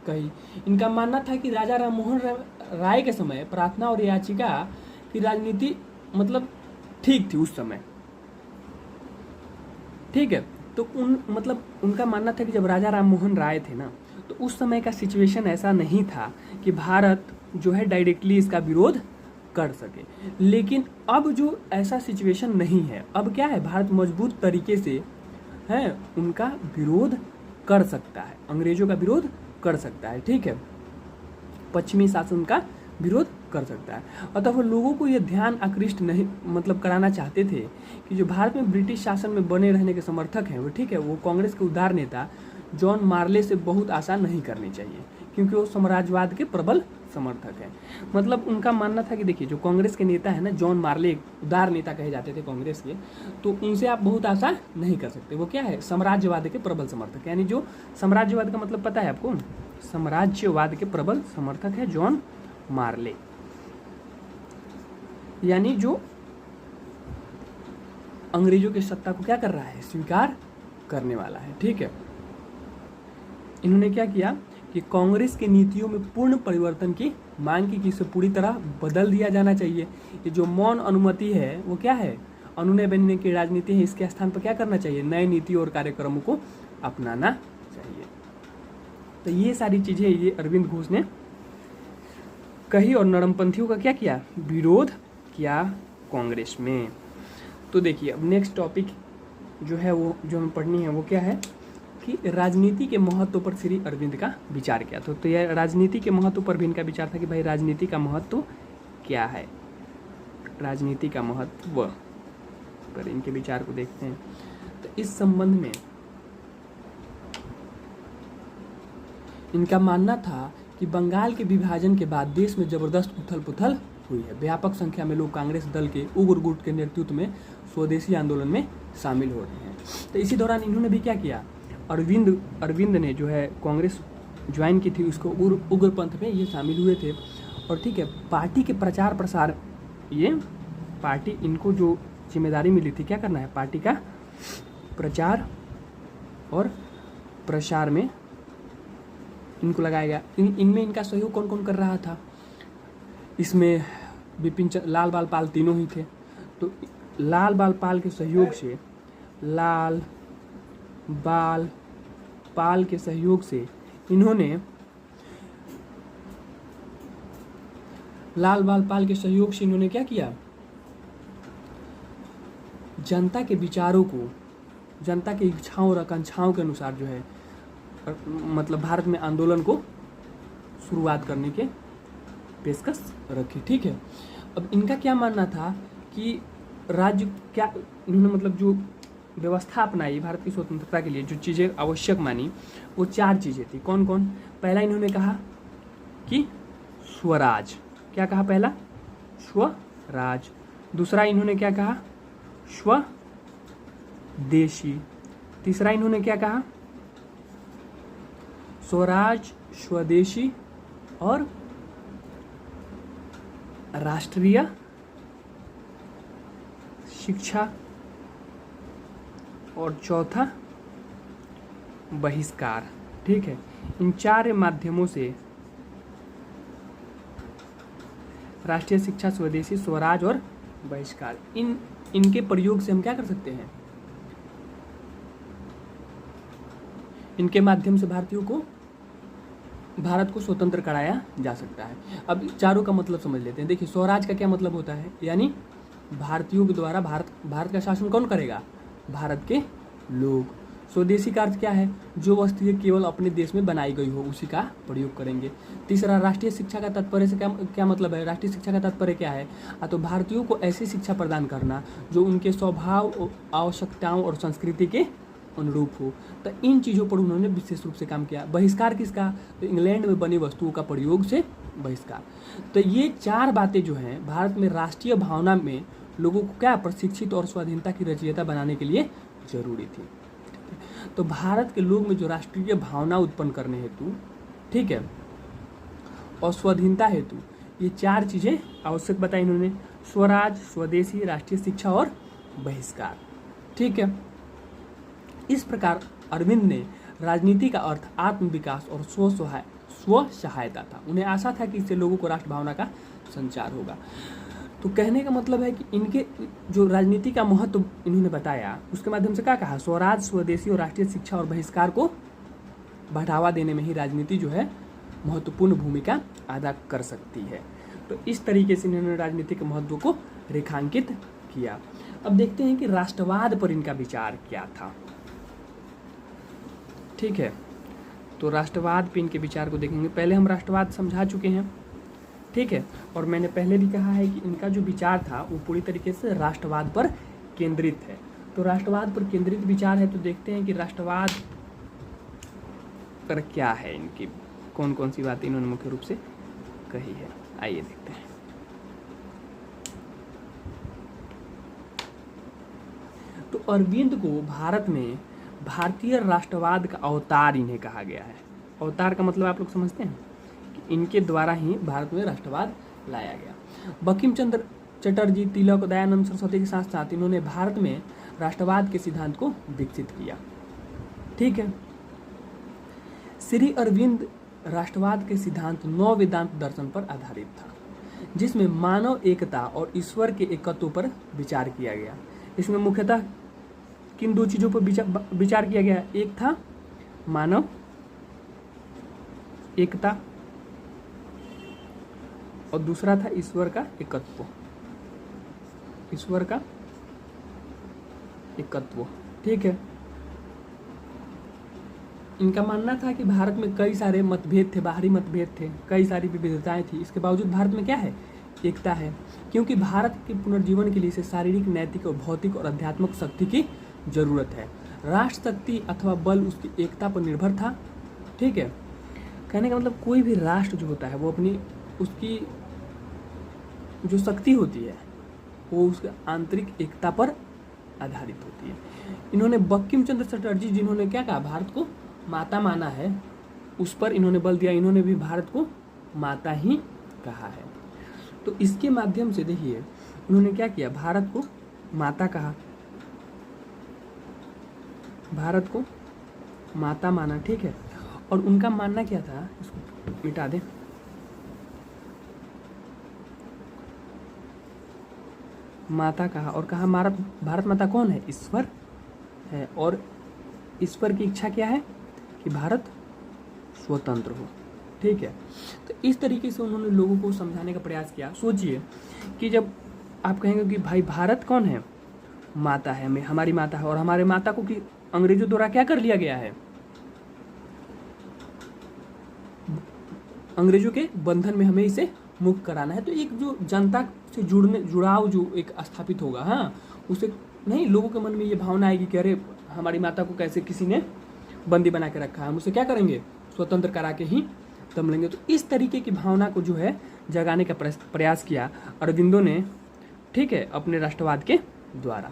कही। इनका मानना था कि राजा राममोहन राय के समय प्रार्थना और याचिका की राजनीति मतलब ठीक थी उस समय, ठीक है। तो उनका मानना था कि जब राजा राममोहन राय थे ना, तो उस समय का सिचुएशन ऐसा नहीं था कि भारत जो है डायरेक्टली इसका विरोध कर सके। लेकिन अब जो ऐसा सिचुएशन नहीं है, अब क्या है, भारत मजबूत तरीके से है उनका विरोध कर सकता है, अंग्रेजों का विरोध कर सकता है, ठीक है, पश्चिमी शासन का विरोध कर सकता है। अतः वो लोगों को ये ध्यान आकृष्ट नहीं कराना चाहते थे कि जो भारत में ब्रिटिश शासन में बने रहने के समर्थक हैं वो, ठीक है, वो कांग्रेस के उदार नेता जॉन मार्ले से बहुत आशा नहीं करनी चाहिए, क्योंकि वो साम्राज्यवाद के प्रबल समर्थक हैं। मतलब उनका मानना था कि देखिए जो कांग्रेस के नेता है ना, जॉन मार्ले उदार नेता कहे जाते थे कांग्रेस के, तो उनसे आप बहुत आशा नहीं कर सकते। वो क्या है, साम्राज्यवाद के प्रबल समर्थक, यानी जो साम्राज्यवाद का मतलब पता है आपको, साम्राज्यवाद के प्रबल समर्थक है जॉन मार्ले, यानी जो अंग्रेजों की सत्ता को क्या कर रहा है, स्वीकार करने वाला है, ठीक है। इन्होंने क्या किया कि कांग्रेस की नीतियों में पूर्ण परिवर्तन की मांग की, कि इसे पूरी तरह बदल दिया जाना चाहिए। ये जो मौन अनुमति है वो क्या है, अनुनय बनने की राजनीति है, इसके स्थान पर क्या करना चाहिए, नए नीतियों और कार्यक्रमों को अपनाना चाहिए। तो ये सारी चीज़ें ये अरविंद घोष ने कही और नरमपंथियों का क्या किया, विरोध किया कांग्रेस में। तो देखिए अब नेक्स्ट टॉपिक जो है वो जो हमें पढ़नी है वो क्या है कि राजनीति के महत्व पर श्री अरविंद का विचार क्या था। तो यह राजनीति के महत्व पर भी इनका विचार था कि भाई राजनीति का महत्व क्या है, राजनीति का महत्व पर इनके विचार को देखते हैं। तो इस संबंध में इनका मानना था कि बंगाल के विभाजन के बाद देश में जबरदस्त उथल पुथल हुई है। व्यापक संख्या में लोग कांग्रेस दल के उग्र गुट के नेतृत्व में स्वदेशी आंदोलन में शामिल हो रहे हैं। तो इसी दौरान इन्होंने भी क्या किया, अरविंद ने जो है कांग्रेस ज्वाइन की थी, उसको उग्रपंथ में ये शामिल हुए थे। और ठीक है, पार्टी के प्रचार प्रसार, ये पार्टी इनको जो जिम्मेदारी मिली थी क्या करना है, पार्टी का प्रचार और प्रसार में इनको लगाया गया। इनमें इनका सहयोग कौन कौन कर रहा था, इसमें लाल बाल पाल तीनों ही थे। तो लाल बाल पाल के सहयोग से इन्होंने क्या किया, जनता के विचारों को, जनता की इच्छाओं और आकांक्षाओं के अनुसार जो है मतलब भारत में आंदोलन को शुरुआत करने के पेशकश रखी, ठीक है। अब इनका क्या मानना था कि राज्य क्या, इन्होंने मतलब जो व्यवस्था अपनाई भारत की स्वतंत्रता के लिए, जो चीज़ें आवश्यक मानी वो 4 चीज़ें थी। कौन कौन, पहला इन्होंने कहा कि स्वराज, क्या कहा पहला, स्वराज। दूसरा इन्होंने क्या कहा, स्वदेशी। तीसरा इन्होंने क्या कहा, स्वराज, स्वदेशी और राष्ट्रीय शिक्षा, और चौथा बहिष्कार, ठीक है। इन 4 माध्यमों से राष्ट्रीय शिक्षा, स्वदेशी, स्वराज और बहिष्कार, इनके प्रयोग से हम क्या कर सकते हैं, इनके माध्यम से भारत को स्वतंत्र कराया जा सकता है। अब चारों का मतलब समझ लेते हैं। देखिए स्वराज का क्या मतलब होता है, यानी भारतीयों के द्वारा भारत का शासन कौन करेगा, भारत के लोग। स्वदेशी का अर्थ क्या है, जो वस्तुएं केवल अपने देश में बनाई गई हो उसी का प्रयोग करेंगे। तीसरा राष्ट्रीय शिक्षा का तात्पर्य से क्या मतलब है, राष्ट्रीय शिक्षा का तात्पर्य क्या है, तो भारतीयों को ऐसी शिक्षा प्रदान करना जो उनके स्वभाव, आवश्यकताओं और संस्कृति के अनुरूप हो। तो इन चीज़ों पर उन्होंने विशेष रूप से काम किया। बहिष्कार किसका, तो इंग्लैंड में बनी वस्तुओं का प्रयोग से बहिष्कार। तो ये 4 बातें जो हैं भारत में राष्ट्रीय भावना में लोगों को क्या प्रशिक्षित और स्वाधीनता की रचयिता बनाने के लिए जरूरी थी। तो भारत के लोग में जो राष्ट्रीय भावना उत्पन्न करने हेतु, ठीक है, और स्वाधीनता हेतु ये 4 चीज़ें आवश्यक बताई इन्होंने: स्वराज, स्वदेशी, राष्ट्रीय शिक्षा और बहिष्कार। ठीक है, इस प्रकार अरविंद ने राजनीति का अर्थ आत्म विकास और स्व सहायता था। उन्हें आशा था कि इससे लोगों को राष्ट्र भावना का संचार होगा। तो कहने का मतलब है कि इनके जो राजनीति का महत्व इन्होंने बताया, उसके माध्यम से क्या कहा, स्वराज, स्वदेशी और राष्ट्रीय शिक्षा और बहिष्कार को बढ़ावा देने में ही राजनीति जो है महत्वपूर्ण भूमिका अदा कर सकती है। तो इस तरीके से इन्होंने राजनीति के महत्व को रेखांकित किया। अब देखते हैं कि राष्ट्रवाद पर इनका विचार क्या था। ठीक है, तो राष्ट्रवाद पे इनके विचार को देखेंगे। पहले हम राष्ट्रवाद समझा चुके हैं, ठीक है, और मैंने पहले भी कहा है कि इनका जो विचार था वो पूरी तरीके से राष्ट्रवाद पर केंद्रित है। तो राष्ट्रवाद पर केंद्रित विचार है, तो देखते हैं कि राष्ट्रवाद पर क्या है, इनकी कौन कौन सी बातें इन्होंने मुख्य रूप से कही है। आइए देखते हैं। तो अरविंद को भारत में भारतीय राष्ट्रवाद का अवतार इन्हें कहा गया है। अवतार का मतलब आप लोग समझते हैं कि इनके द्वारा ही भारत में राष्ट्रवाद लाया गया। बंकिम चंद्र चटर्जी, तिलक, दयानंद सरस्वती के साथ साथ इन्होंने भारत में राष्ट्रवाद के सिद्धांत को विकसित किया। ठीक है, श्री अरविंद राष्ट्रवाद के सिद्धांत नौ वेदांत दर्शन पर आधारित था, जिसमें मानव एकता और ईश्वर के एकत्व पर विचार किया गया। इसमें मुख्यतः किन 2 चीज़ों पर विचार किया गया? एक था मानव एकता और दूसरा था ईश्वर का एकत्व। ईश्वर का एकत्व, ठीक है। इनका मानना था कि भारत में कई सारे मतभेद थे, बाहरी मतभेद थे, कई सारी विविधताएं थी, इसके बावजूद भारत में क्या है? एकता है, क्योंकि भारत के पुनर्जीवन के लिए इसे शारीरिक, नैतिक और भौतिक और आध्यात्मिक शक्ति की जरूरत है। राष्ट्र शक्ति अथवा बल उसकी एकता पर निर्भर था। ठीक है, कहने का मतलब कोई भी राष्ट्र जो होता है वो अपनी उसकी जो शक्ति होती है वो उसके आंतरिक एकता पर आधारित होती है। इन्होंने बंकिम चंद्र चटर्जी, जिन्होंने क्या कहा, भारत को माता माना है, उस पर इन्होंने बल दिया। इन्होंने भी भारत को माता ही कहा है। तो इसके माध्यम से देखिए उन्होंने क्या किया, भारत को माता कहा, भारत को माता माना। ठीक है, और उनका मानना क्या था, इसको मिटा दें, माता कहा और कहा भारत माता कौन है? ईश्वर है, और ईश्वर की इच्छा क्या है कि भारत स्वतंत्र हो। ठीक है, तो इस तरीके से उन्होंने लोगों को समझाने का प्रयास किया। सोचिए कि जब आप कहेंगे कि भाई भारत कौन है? माता है, हमारी माता है, और हमारे माता को कि अंग्रेजों द्वारा क्या कर लिया गया है? अंग्रेजों के बंधन में हमें इसे मुक्त कराना है। तो एक जो जनता से जुड़ाव जो एक स्थापित होगा, हाँ, उसे नहीं, लोगों के मन में ये भावना आएगी कि अरे हमारी माता को कैसे किसी ने बंदी बना के रखा है, हम उसे क्या करेंगे, स्वतंत्र करा के ही दम लेंगे। तो इस तरीके की भावना को जो है जगाने का प्रयास किया अरविंदो ने, ठीक है, अपने राष्ट्रवाद के द्वारा।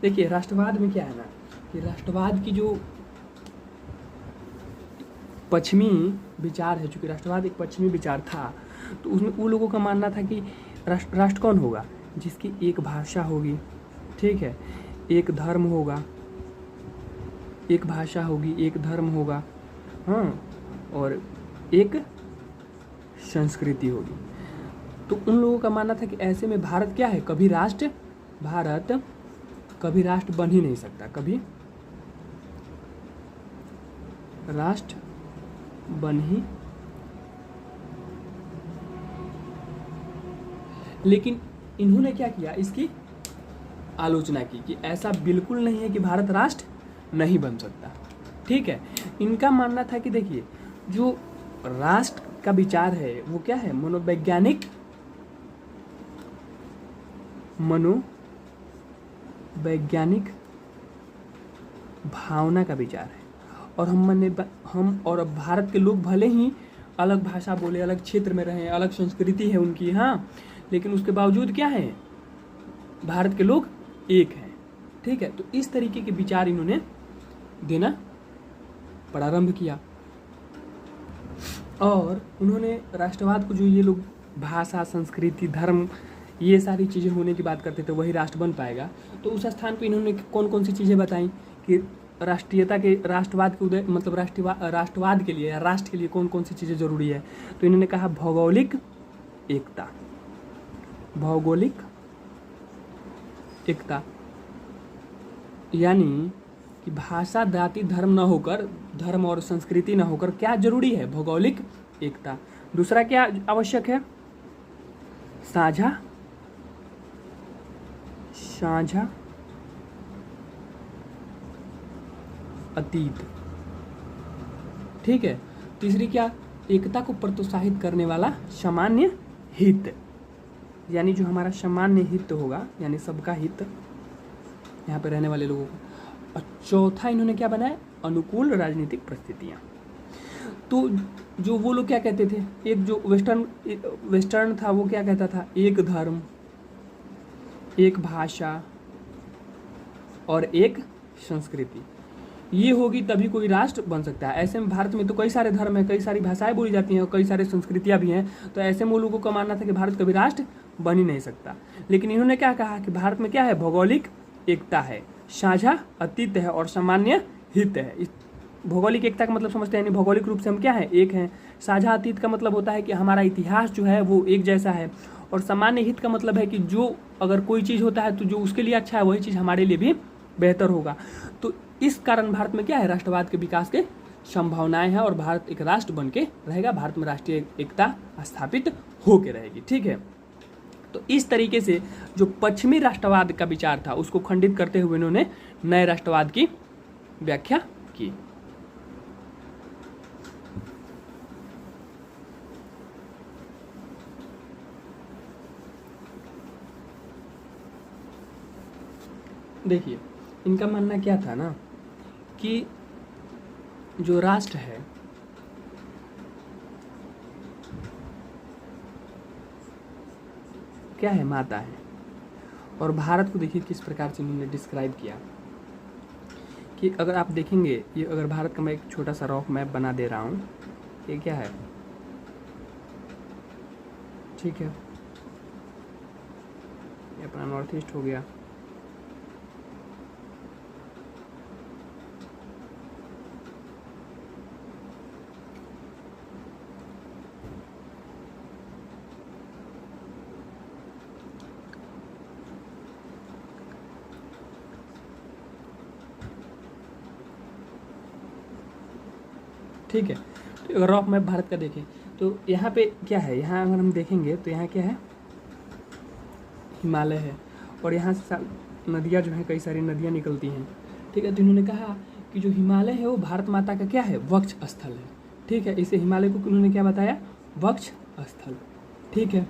देखिए राष्ट्रवाद में क्या है ना कि राष्ट्रवाद की जो पश्चिमी विचार है, चूंकि राष्ट्रवाद एक पश्चिमी विचार था, तो उसमें वो लोगों का मानना था कि राष्ट्र कौन होगा? जिसकी एक भाषा होगी, ठीक है, एक धर्म होगा, एक भाषा होगी, एक धर्म होगा, हाँ, और एक संस्कृति होगी। तो उन लोगों का मानना था कि ऐसे में भारत क्या है, भारत कभी राष्ट्र बन ही नहीं सकता, कभी राष्ट्र बन ही, लेकिन इन्होंने क्या किया, इसकी आलोचना की कि ऐसा बिल्कुल नहीं है कि भारत राष्ट्र नहीं बन सकता। ठीक है, इनका मानना था कि देखिए जो राष्ट्र का विचार है वो क्या है, मनोवैज्ञानिक भावना का विचार है। और हम और भारत के लोग भले ही अलग भाषा बोले, अलग क्षेत्र में रहें, अलग संस्कृति है उनकी, हाँ, लेकिन उसके बावजूद क्या है, भारत के लोग एक हैं। ठीक है। तो इस तरीके के विचार इन्होंने देना प्रारंभ किया और उन्होंने राष्ट्रवाद को, जो ये लोग भाषा, संस्कृति, धर्म, ये सारी चीज़ें होने की बात करते थे, वही राष्ट्र बन पाएगा। तो उस स्थान पे इन्होंने कौन कौन सी चीज़ें बताई कि राष्ट्रीयता के, राष्ट्रवाद के उदय, मतलब राष्ट्रवाद के लिए या राष्ट्र के लिए कौन कौन सी चीज़ें ज़रूरी है। तो इन्होंने कहा भौगोलिक एकता, भौगोलिक एकता यानी कि भाषा, जाति, धर्म न होकर, धर्म और संस्कृति न होकर क्या जरूरी है, भौगोलिक एकता। दूसरा क्या आवश्यक है, साझा अतीत, ठीक है। तीसरी क्या, एकता को प्रोत्साहित करने वाला सामान्य हित, यानी जो हमारा सामान्य हित होगा, यानी सबका हित, यहाँ पे रहने वाले लोगों को। और चौथा इन्होंने क्या बनाया, अनुकूल राजनीतिक परिस्थितियाँ। तो जो वो लोग क्या कहते थे, एक जो वेस्टर्न था वो क्या कहता था, एक धर्म, एक भाषा और एक संस्कृति, ये होगी तभी कोई राष्ट्र बन सकता है। ऐसे में भारत में तो कई सारे धर्म हैं, कई सारी भाषाएं बोली जाती हैं और कई सारे संस्कृतियां भी हैं। तो ऐसे में लोगों को मानना था कि भारत कभी राष्ट्र बन ही नहीं सकता। लेकिन इन्होंने क्या कहा कि भारत में क्या है, भौगोलिक एकता है, साझा अतीत है और सामान्य हित है। इस भौगोलिक एकता का मतलब समझते हैं, यानी भौगोलिक रूप से हम क्या है, एक हैं। साझा अतीत का मतलब होता है कि हमारा इतिहास जो है वो एक जैसा है। और सामान्य हित का मतलब है कि जो अगर कोई चीज़ होता है तो जो उसके लिए अच्छा है वही चीज़ हमारे लिए भी बेहतर होगा। तो इस कारण भारत में क्या है, राष्ट्रवाद के विकास के संभावनाएं हैं और भारत एक राष्ट्र बन के रहेगा, भारत में राष्ट्रीय एकता स्थापित होके रहेगी, ठीक है। तो इस तरीके से जो पश्चिमी राष्ट्रवाद का विचार था उसको खंडित करते हुए इन्होंने नए राष्ट्रवाद की व्याख्या की। देखिए इनका मानना क्या था ना कि जो राष्ट्र है क्या है, माता है। और भारत को देखिए किस प्रकार से इन्होंने डिस्क्राइब किया कि अगर आप देखेंगे, ये अगर भारत का मैं एक छोटा सा रॉफ मैप बना दे रहा हूँ, ये क्या है, ठीक है, ये अपना नॉर्थ ईस्ट हो गया। ठीक है, तो अगर रॉफ मैप भारत का देखें तो यहाँ पे क्या है, यहाँ अगर हम देखेंगे तो यहाँ क्या है, हिमालय है और यहाँ से नदियाँ जो हैं, कई सारी नदियाँ निकलती हैं, ठीक है। तो इन्होंने कहा कि जो हिमालय है वो भारत माता का क्या है, वक्ष स्थल है, ठीक है। इसे हिमालय को उन्होंने क्या बताया, वक्ष स्थल, ठीक है।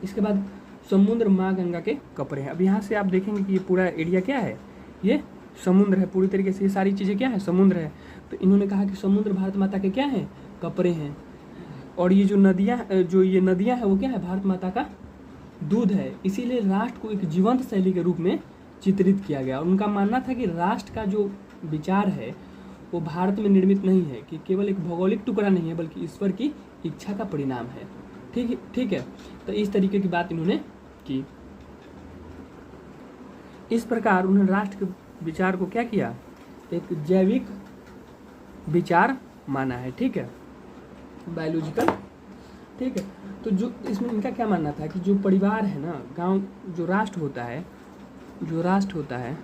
इसके बाद समुद्र माँ गंगा के कपड़े हैं। अब यहाँ से आप देखेंगे कि ये पूरा एरिया क्या है, ये समुद्र है, पूरी तरीके से ये सारी चीज़ें क्या है, समुद्र है। तो इन्होंने कहा कि समुद्र भारत माता के क्या हैं, कपड़े हैं। और ये जो नदियाँ हैं वो क्या है, भारत माता का दूध है। इसीलिए राष्ट्र को एक जीवंत शैली के रूप में चित्रित किया गया। और उनका मानना था कि राष्ट्र का जो विचार है वो भारत में निर्मित नहीं है, कि केवल एक भौगोलिक टुकड़ा नहीं है, बल्कि ईश्वर की इच्छा का परिणाम है, ठीक है। तो इस तरीके की बात इन्होंने की। इस प्रकार उन्होंने राष्ट्र के विचार को क्या किया, एक जैविक विचार माना है, ठीक है, बायोलॉजिकल, ठीक है। तो जो इसमें इनका क्या मानना था कि जो परिवार है ना, गांव, जो राष्ट्र होता है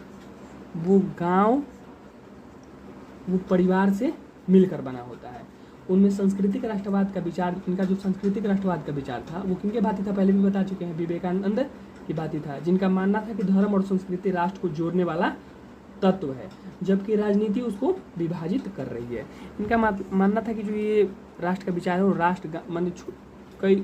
वो गांव, वो परिवार से मिलकर बना होता है। उनमें सांस्कृतिक राष्ट्रवाद का विचार, इनका जो सांस्कृतिक राष्ट्रवाद का विचार था वो किनके भांति था, पहले भी बता चुके हैं, विवेकानंद की भांति था, जिनका मानना था कि धर्म और संस्कृति राष्ट्र को जोड़ने वाला तत्व है, जबकि राजनीति उसको विभाजित कर रही है। इनका मानना था कि जो ये राष्ट्र का विचार है वो राष्ट्र मान कई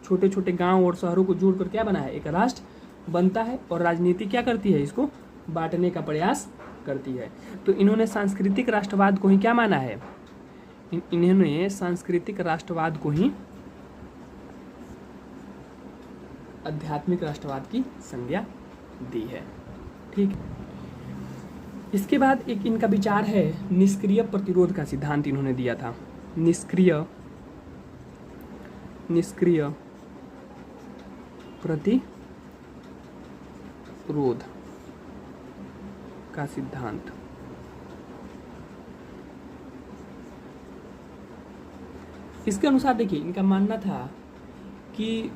छोटे छोटे गांव और शहरों को जोड़कर क्या बना है, एक राष्ट्र बनता है। और राजनीति क्या करती है, इसको बांटने का प्रयास करती है। तो इन्होंने सांस्कृतिक राष्ट्रवाद को ही क्या माना है, इन्होंने सांस्कृतिक राष्ट्रवाद को ही आध्यात्मिक राष्ट्रवाद की संज्ञा दी है, ठीक है। इसके बाद एक इनका विचार है निष्क्रिय प्रतिरोध का सिद्धांत इन्होंने दिया था। निष्क्रिय प्रतिरोध का सिद्धांत। इसके अनुसार देखिए इनका मानना था कि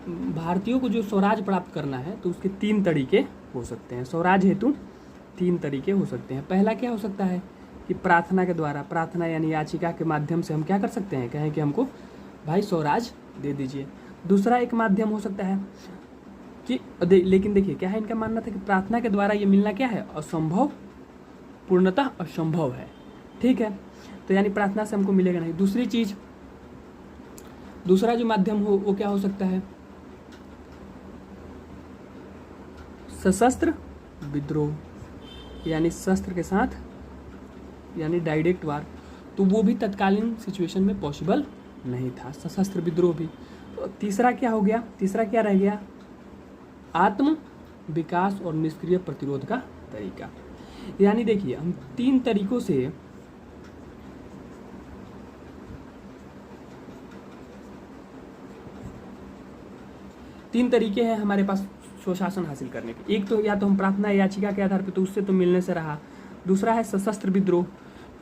भारतीयों को जो स्वराज प्राप्त करना है तो उसके 3 तरीके हो सकते हैं। स्वराज हेतु 3 तरीके हो सकते हैं। पहला क्या हो सकता है कि प्रार्थना के द्वारा, प्रार्थना यानी याचिका के माध्यम से हम क्या कर सकते हैं, कहें कि हमको भाई स्वराज दे दीजिए। दूसरा एक माध्यम हो सकता है कि लेकिन देखिए क्या है, इनका मानना था कि प्रार्थना के द्वारा ये मिलना क्या है, असंभव, पूर्णतः असंभव है। ठीक है, तो यानी प्रार्थना से हमको मिलेगा नहीं। दूसरी चीज, दूसरा जो माध्यम हो वो क्या हो सकता है, सशस्त्र विद्रोह, यानी शस्त्र के साथ, यानी डायरेक्ट वार। तो वो भी तत्कालीन सिचुएशन में पॉसिबल नहीं था, सशस्त्र विद्रोह भी। तो तीसरा क्या हो गया, तीसरा क्या रह गया, आत्म विकास और निष्क्रिय प्रतिरोध का तरीका। यानी देखिए हम 3 तरीकों से तीन तरीके हैं हमारे पास स्वशासन हासिल करने के। एक तो या तो हम प्रार्थना याचिका के आधार पर, तो उससे तो मिलने से रहा। दूसरा है सशस्त्र विद्रोह,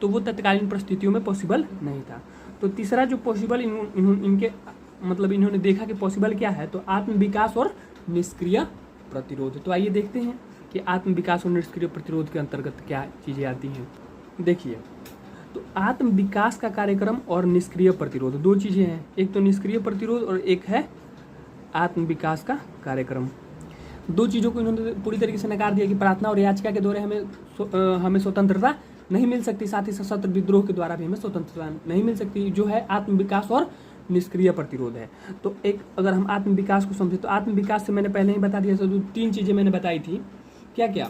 तो वो तत्कालीन परिस्थितियों में पॉसिबल नहीं था। तो तीसरा जो पॉसिबल इनके मतलब इन्होंने देखा कि पॉसिबल क्या है, तो आत्म विकास और निष्क्रिय प्रतिरोध। तो आइए देखते हैं कि आत्म विकास और निष्क्रिय प्रतिरोध के अंतर्गत क्या चीज़ें आती हैं। देखिए, तो आत्म विकास का कार्यक्रम और निष्क्रिय प्रतिरोध 2 चीज़ें हैं, एक तो निष्क्रिय प्रतिरोध और एक है आत्म विकास का कार्यक्रम। 2 चीज़ों को इन्होंने पूरी तरीके से नकार दिया कि प्रार्थना और याचिका के द्वारा हमें स्वतंत्रता नहीं मिल सकती, साथ ही सशस्त्र विद्रोह के द्वारा भी हमें स्वतंत्रता नहीं मिल सकती, जो है आत्म विकास और निष्क्रिय प्रतिरोध है। तो एक अगर हम आत्म विकास को समझे, तो आत्म विकास से मैंने पहले ही बता दिया, तो 3 चीज़ें मैंने बताई थी, क्या क्या,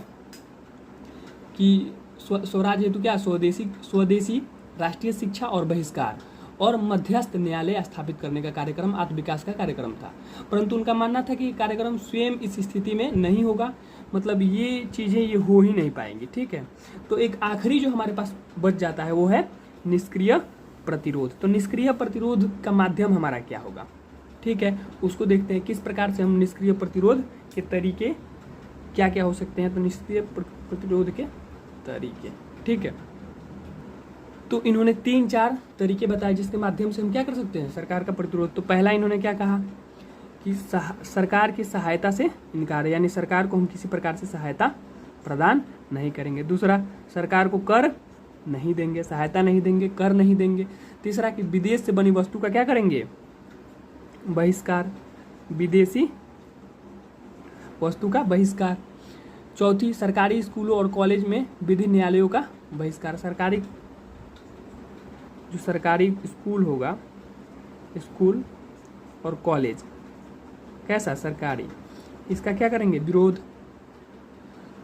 कि स्वराज हेतु क्या, स्वदेशी राष्ट्रीय शिक्षा और बहिष्कार और मध्यस्थ न्यायालय स्थापित करने का कार्यक्रम आत्म विकास का कार्यक्रम था। परंतु उनका मानना था कि कार्यक्रम स्वयं इस स्थिति में नहीं होगा, मतलब ये चीज़ें ये हो ही नहीं पाएंगी। ठीक है, तो एक आखिरी जो हमारे पास बच जाता है वो है निष्क्रिय प्रतिरोध। तो निष्क्रिय प्रतिरोध का माध्यम हमारा क्या होगा, ठीक है, उसको देखते हैं किस प्रकार से हम निष्क्रिय प्रतिरोध के तरीके क्या क्या हो सकते हैं। तो निष्क्रिय प्रतिरोध के तरीके, ठीक है, तो इन्होंने 3-4 तरीके बताए जिसके माध्यम से हम क्या कर सकते हैं, सरकार का प्रतिरोध। तो पहला इन्होंने क्या कहा कि सरकार की सहायता से इनकार, यानी सरकार को हम किसी प्रकार से सहायता प्रदान नहीं करेंगे। दूसरा, सरकार को कर नहीं देंगे, सहायता नहीं देंगे, कर नहीं देंगे। तीसरा कि विदेश से बनी वस्तु का क्या करेंगे, बहिष्कार, विदेशी वस्तु का बहिष्कार। चौथी, सरकारी स्कूलों और कॉलेज में विधि न्यायालयों का बहिष्कार। सरकारी स्कूल होगा, स्कूल और कॉलेज कैसा सरकारी, इसका क्या करेंगे, विरोध।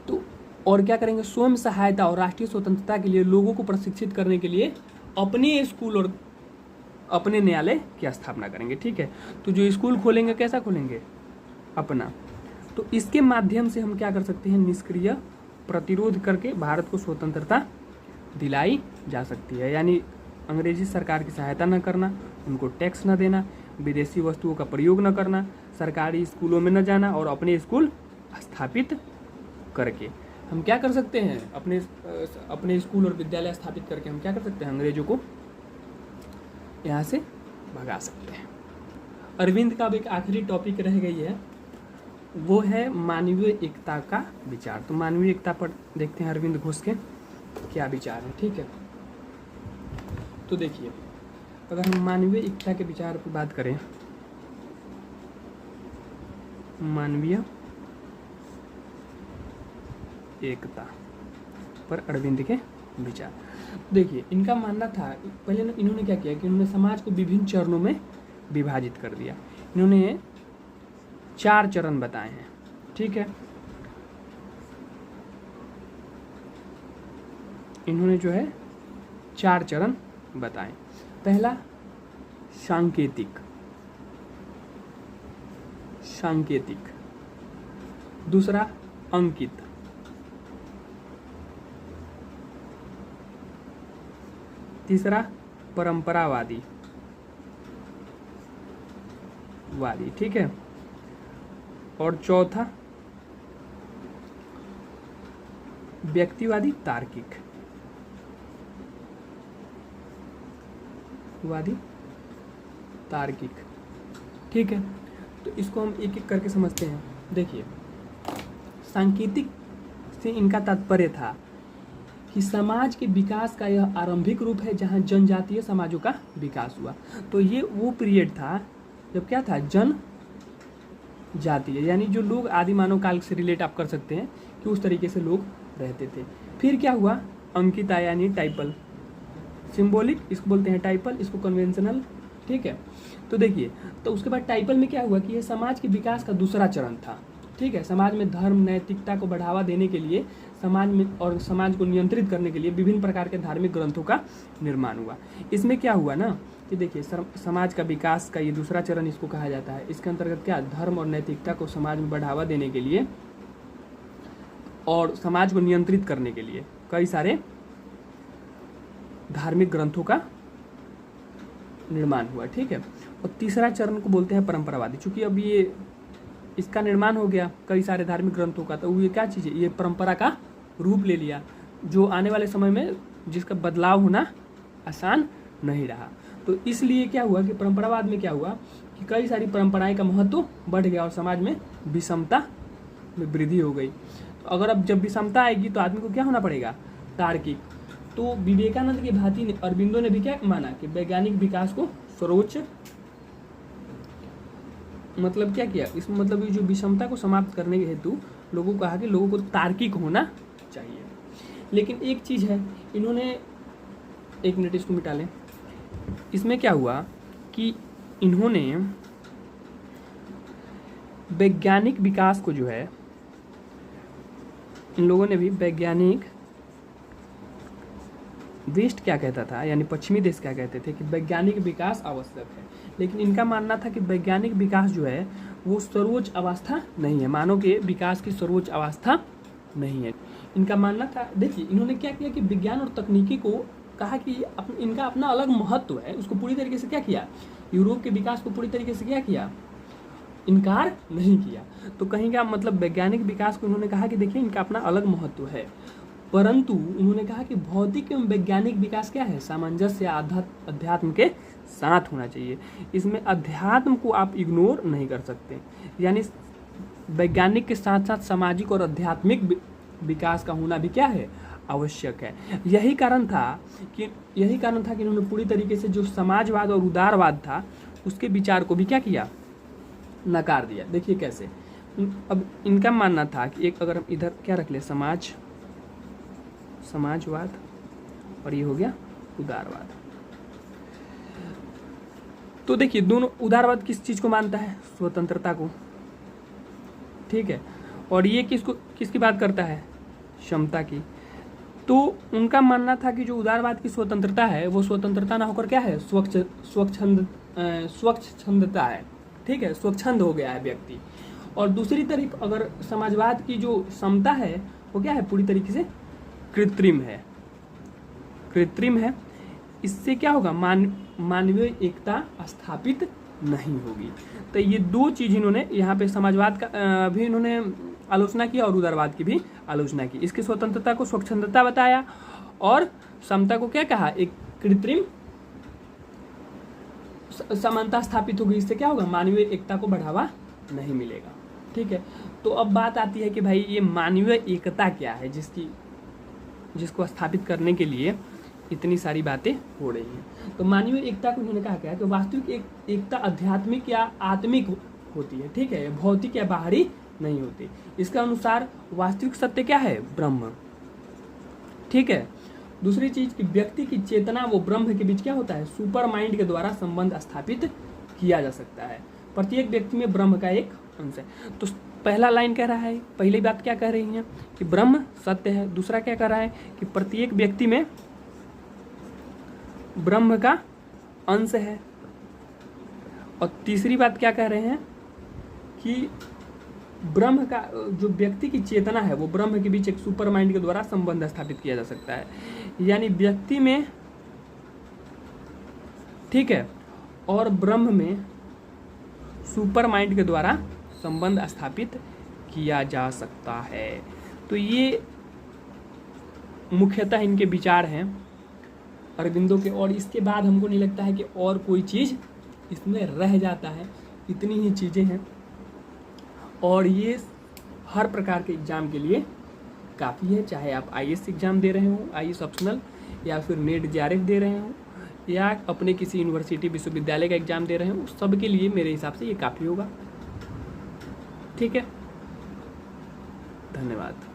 तो और क्या करेंगे, स्वयं सहायता और राष्ट्रीय स्वतंत्रता के लिए लोगों को प्रशिक्षित करने के लिए अपने स्कूल और अपने न्यायालय की स्थापना करेंगे। ठीक है, तो जो स्कूल खोलेंगे कैसा खोलेंगे, अपना। तो इसके माध्यम से हम क्या कर सकते हैं, निष्क्रिय प्रतिरोध करके भारत को स्वतंत्रता दिलाई जा सकती है। यानी अंग्रेजी सरकार की सहायता न करना, उनको टैक्स न देना, विदेशी वस्तुओं का प्रयोग न करना, सरकारी स्कूलों में न जाना और अपने स्कूल स्थापित करके हम क्या कर सकते हैं, अपने स्कूल और विद्यालय स्थापित करके हम क्या कर सकते हैं, अंग्रेजों को यहाँ से भगा सकते हैं। अरविंद का अब एक आखिरी टॉपिक रह गई है, वो है मानवीय एकता का विचार। तो मानवीय एकता पर देखते हैं अरविंद घोष के क्या विचार है। ठीक है, तो देखिए अगर हम मानवीय एकता के विचार पर बात करें, मानवीय एकता पर अरविंद के विचार, देखिए इनका मानना था, पहले इन्होंने क्या किया कि इन्होंने समाज को विभिन्न चरणों में विभाजित कर दिया। इन्होंने 4 चरण बताए हैं। ठीक है, इन्होंने जो है 4 चरण बताएं। पहला सांकेतिक, दूसरा अंकित। तीसरा परंपरावादी वादी, ठीक है। और चौथा व्यक्तिवादी तार्किक वादी तार्किक, ठीक है। तो इसको हम एक एक करके समझते हैं। देखिए, सांकेतिक से इनका तात्पर्य था कि समाज के विकास का यह आरंभिक रूप है जहां जनजातीय समाजों का विकास हुआ। तो ये वो पीरियड था जब क्या था, जनजातीय, यानी जो लोग आदि मानव काल से रिलेट आप कर सकते हैं कि उस तरीके से लोग रहते थे। फिर क्या हुआ, अंकित आया, यानी टाइपल, सिंबॉलिक इसको बोलते हैं टाइपल, इसको कन्वेंशनल, ठीक है। तो देखिए, तो उसके बाद टाइपल में क्या हुआ कि यह समाज के विकास का दूसरा चरण था, ठीक है। समाज में धर्म नैतिकता को बढ़ावा देने के लिए समाज में और समाज को नियंत्रित करने के लिए विभिन्न प्रकार के धार्मिक ग्रंथों का निर्माण हुआ। इसमें क्या हुआ ना कि देखिए, समाज का विकास का ये दूसरा चरण इसको कहा जाता है। इसके अंतर्गत क्या, धर्म और नैतिकता को समाज में बढ़ावा देने के लिए और समाज को नियंत्रित करने के लिए कई सारे धार्मिक ग्रंथों का निर्माण हुआ, ठीक है। और तीसरा चरण को बोलते हैं परंपरावादी। चूंकि अब ये इसका निर्माण हो गया कई सारे धार्मिक ग्रंथों का, तो ये क्या चीज़ है, ये परंपरा का रूप ले लिया, जो आने वाले समय में जिसका बदलाव होना आसान नहीं रहा। तो इसलिए क्या हुआ कि परंपरावाद में क्या हुआ कि कई सारी परंपराएं का महत्व बढ़ गया और समाज में विषमता में वृद्धि हो गई। तो अगर अब जब विषमता आएगी तो आदमी को क्या होना पड़ेगा, तार्किक। तो विवेकानंद की भांति ने, अरविंदो ने भी क्या माना कि वैज्ञानिक विकास को सर्वोच्च, मतलब क्या किया इसमें, मतलब ये जो विषमता को समाप्त करने के हेतु लोगों को कहा कि लोगों को तार्किक होना चाहिए। लेकिन एक चीज़ है, इन्होंने, एक मिनट इसको मिटा लें, इसमें क्या हुआ कि इन्होंने वैज्ञानिक विकास को जो है, इन लोगों ने भी वैज्ञानिक, वेस्ट क्या कहता था, यानी पश्चिमी देश क्या कहते थे कि वैज्ञानिक विकास आवश्यक है। लेकिन इनका मानना था कि वैज्ञानिक विकास जो है वो सर्वोच्च अवस्था नहीं है, मानव के विकास की सर्वोच्च अवस्था नहीं है, इनका मानना था। देखिए, इन्होंने क्या किया कि विज्ञान और तकनीकी को कहा कि इनका अपना अलग महत्व है, उसको पूरी तरीके से क्या किया, यूरोप के विकास को पूरी तरीके से क्या किया, इनकार नहीं किया। तो कहीं का मतलब वैज्ञानिक विकास को उन्होंने कहा कि देखिए इनका अपना अलग महत्व है, परंतु उन्होंने कहा कि भौतिक एवं वैज्ञानिक विकास क्या है, सामंजस्य या अध्यात्म के साथ होना चाहिए। इसमें अध्यात्म को आप इग्नोर नहीं कर सकते, यानी वैज्ञानिक के साथ साथ सामाजिक और आध्यात्मिक विकास का होना भी क्या है, आवश्यक है। यही कारण था कि इन्होंने पूरी तरीके से जो समाजवाद और उदारवाद था उसके विचार को भी क्या किया, नकार दिया। देखिए कैसे, अब इनका मानना था कि एक, अगर हम इधर क्या रख ले, समाजवाद और ये हो गया उदारवाद। तो देखिए, दोनों, उदारवाद किस चीज को मानता है, स्वतंत्रता को, ठीक है, और ये किसकी बात करता है, क्षमता की। तो उनका मानना था कि जो उदारवाद की स्वतंत्रता है वो स्वतंत्रता ना होकर क्या है, स्वच्छंदता है, ठीक है, स्वच्छंद हो गया है व्यक्ति। और दूसरी तरफ अगर समाजवाद की जो समता है वो क्या है, पूरी तरीके से कृत्रिम है। इससे क्या होगा, मानवीय एकता स्थापित नहीं होगी। तो ये दो चीज इन्होंने यहाँ पे समाजवाद का भी इन्होंने आलोचना की और उदारवाद की भी आलोचना की। इसकी स्वतंत्रता को स्वच्छंदता बताया और समता को क्या कहा, एक कृत्रिम समानता स्थापित होगी। इससे क्या होगा, मानवीय एकता को बढ़ावा नहीं मिलेगा, ठीक है। तो अब बात आती है कि भाई ये मानवीय एकता क्या है, जिसको स्थापित करने के लिए इतनी सारी बातें हो रही हैं। तो मानवीय एकता को उन्होंने कहा क्या है कि वास्तविक एकता आध्यात्मिक या आत्मिक होती है, ठीक है, भौतिक या बाहरी नहीं होती। इसके अनुसार वास्तविक सत्य क्या है, ब्रह्म, ठीक है। दूसरी चीज कि व्यक्ति की चेतना वो ब्रह्म के बीच क्या होता है, सुपर माइंड के द्वारा संबंध स्थापित किया जा सकता है। प्रत्येक व्यक्ति में ब्रह्म का एक अंश है। तो पहला लाइन कह रहा है, पहली बात क्या कह रही है कि ब्रह्म सत्य है। दूसरा क्या कह रहा है कि प्रत्येक व्यक्ति में ब्रह्म का अंश है। और तीसरी बात क्या कह रहे हैं कि ब्रह्म का जो व्यक्ति की चेतना है वो ब्रह्म के बीच एक सुपर माइंड के द्वारा संबंध स्थापित किया जा सकता है। यानी व्यक्ति में, ठीक है, और ब्रह्म में सुपर माइंड के द्वारा संबंध स्थापित किया जा सकता है। तो ये मुख्यतः इनके विचार हैं अरविंदो के, और इसके बाद हमको नहीं लगता है कि और कोई चीज़ इसमें रह जाता है। इतनी ही चीज़ें हैं और ये हर प्रकार के एग्ज़ाम के लिए काफ़ी है, चाहे आप IAS एग्ज़ाम दे रहे हो, IAS ऑप्शनल, या फिर नेट JRF दे रहे हो, या अपने किसी यूनिवर्सिटी विश्वविद्यालय का एग्ज़ाम दे रहे हो, सब के लिए मेरे हिसाब से ये काफ़ी होगा। ठीक है, धन्यवाद।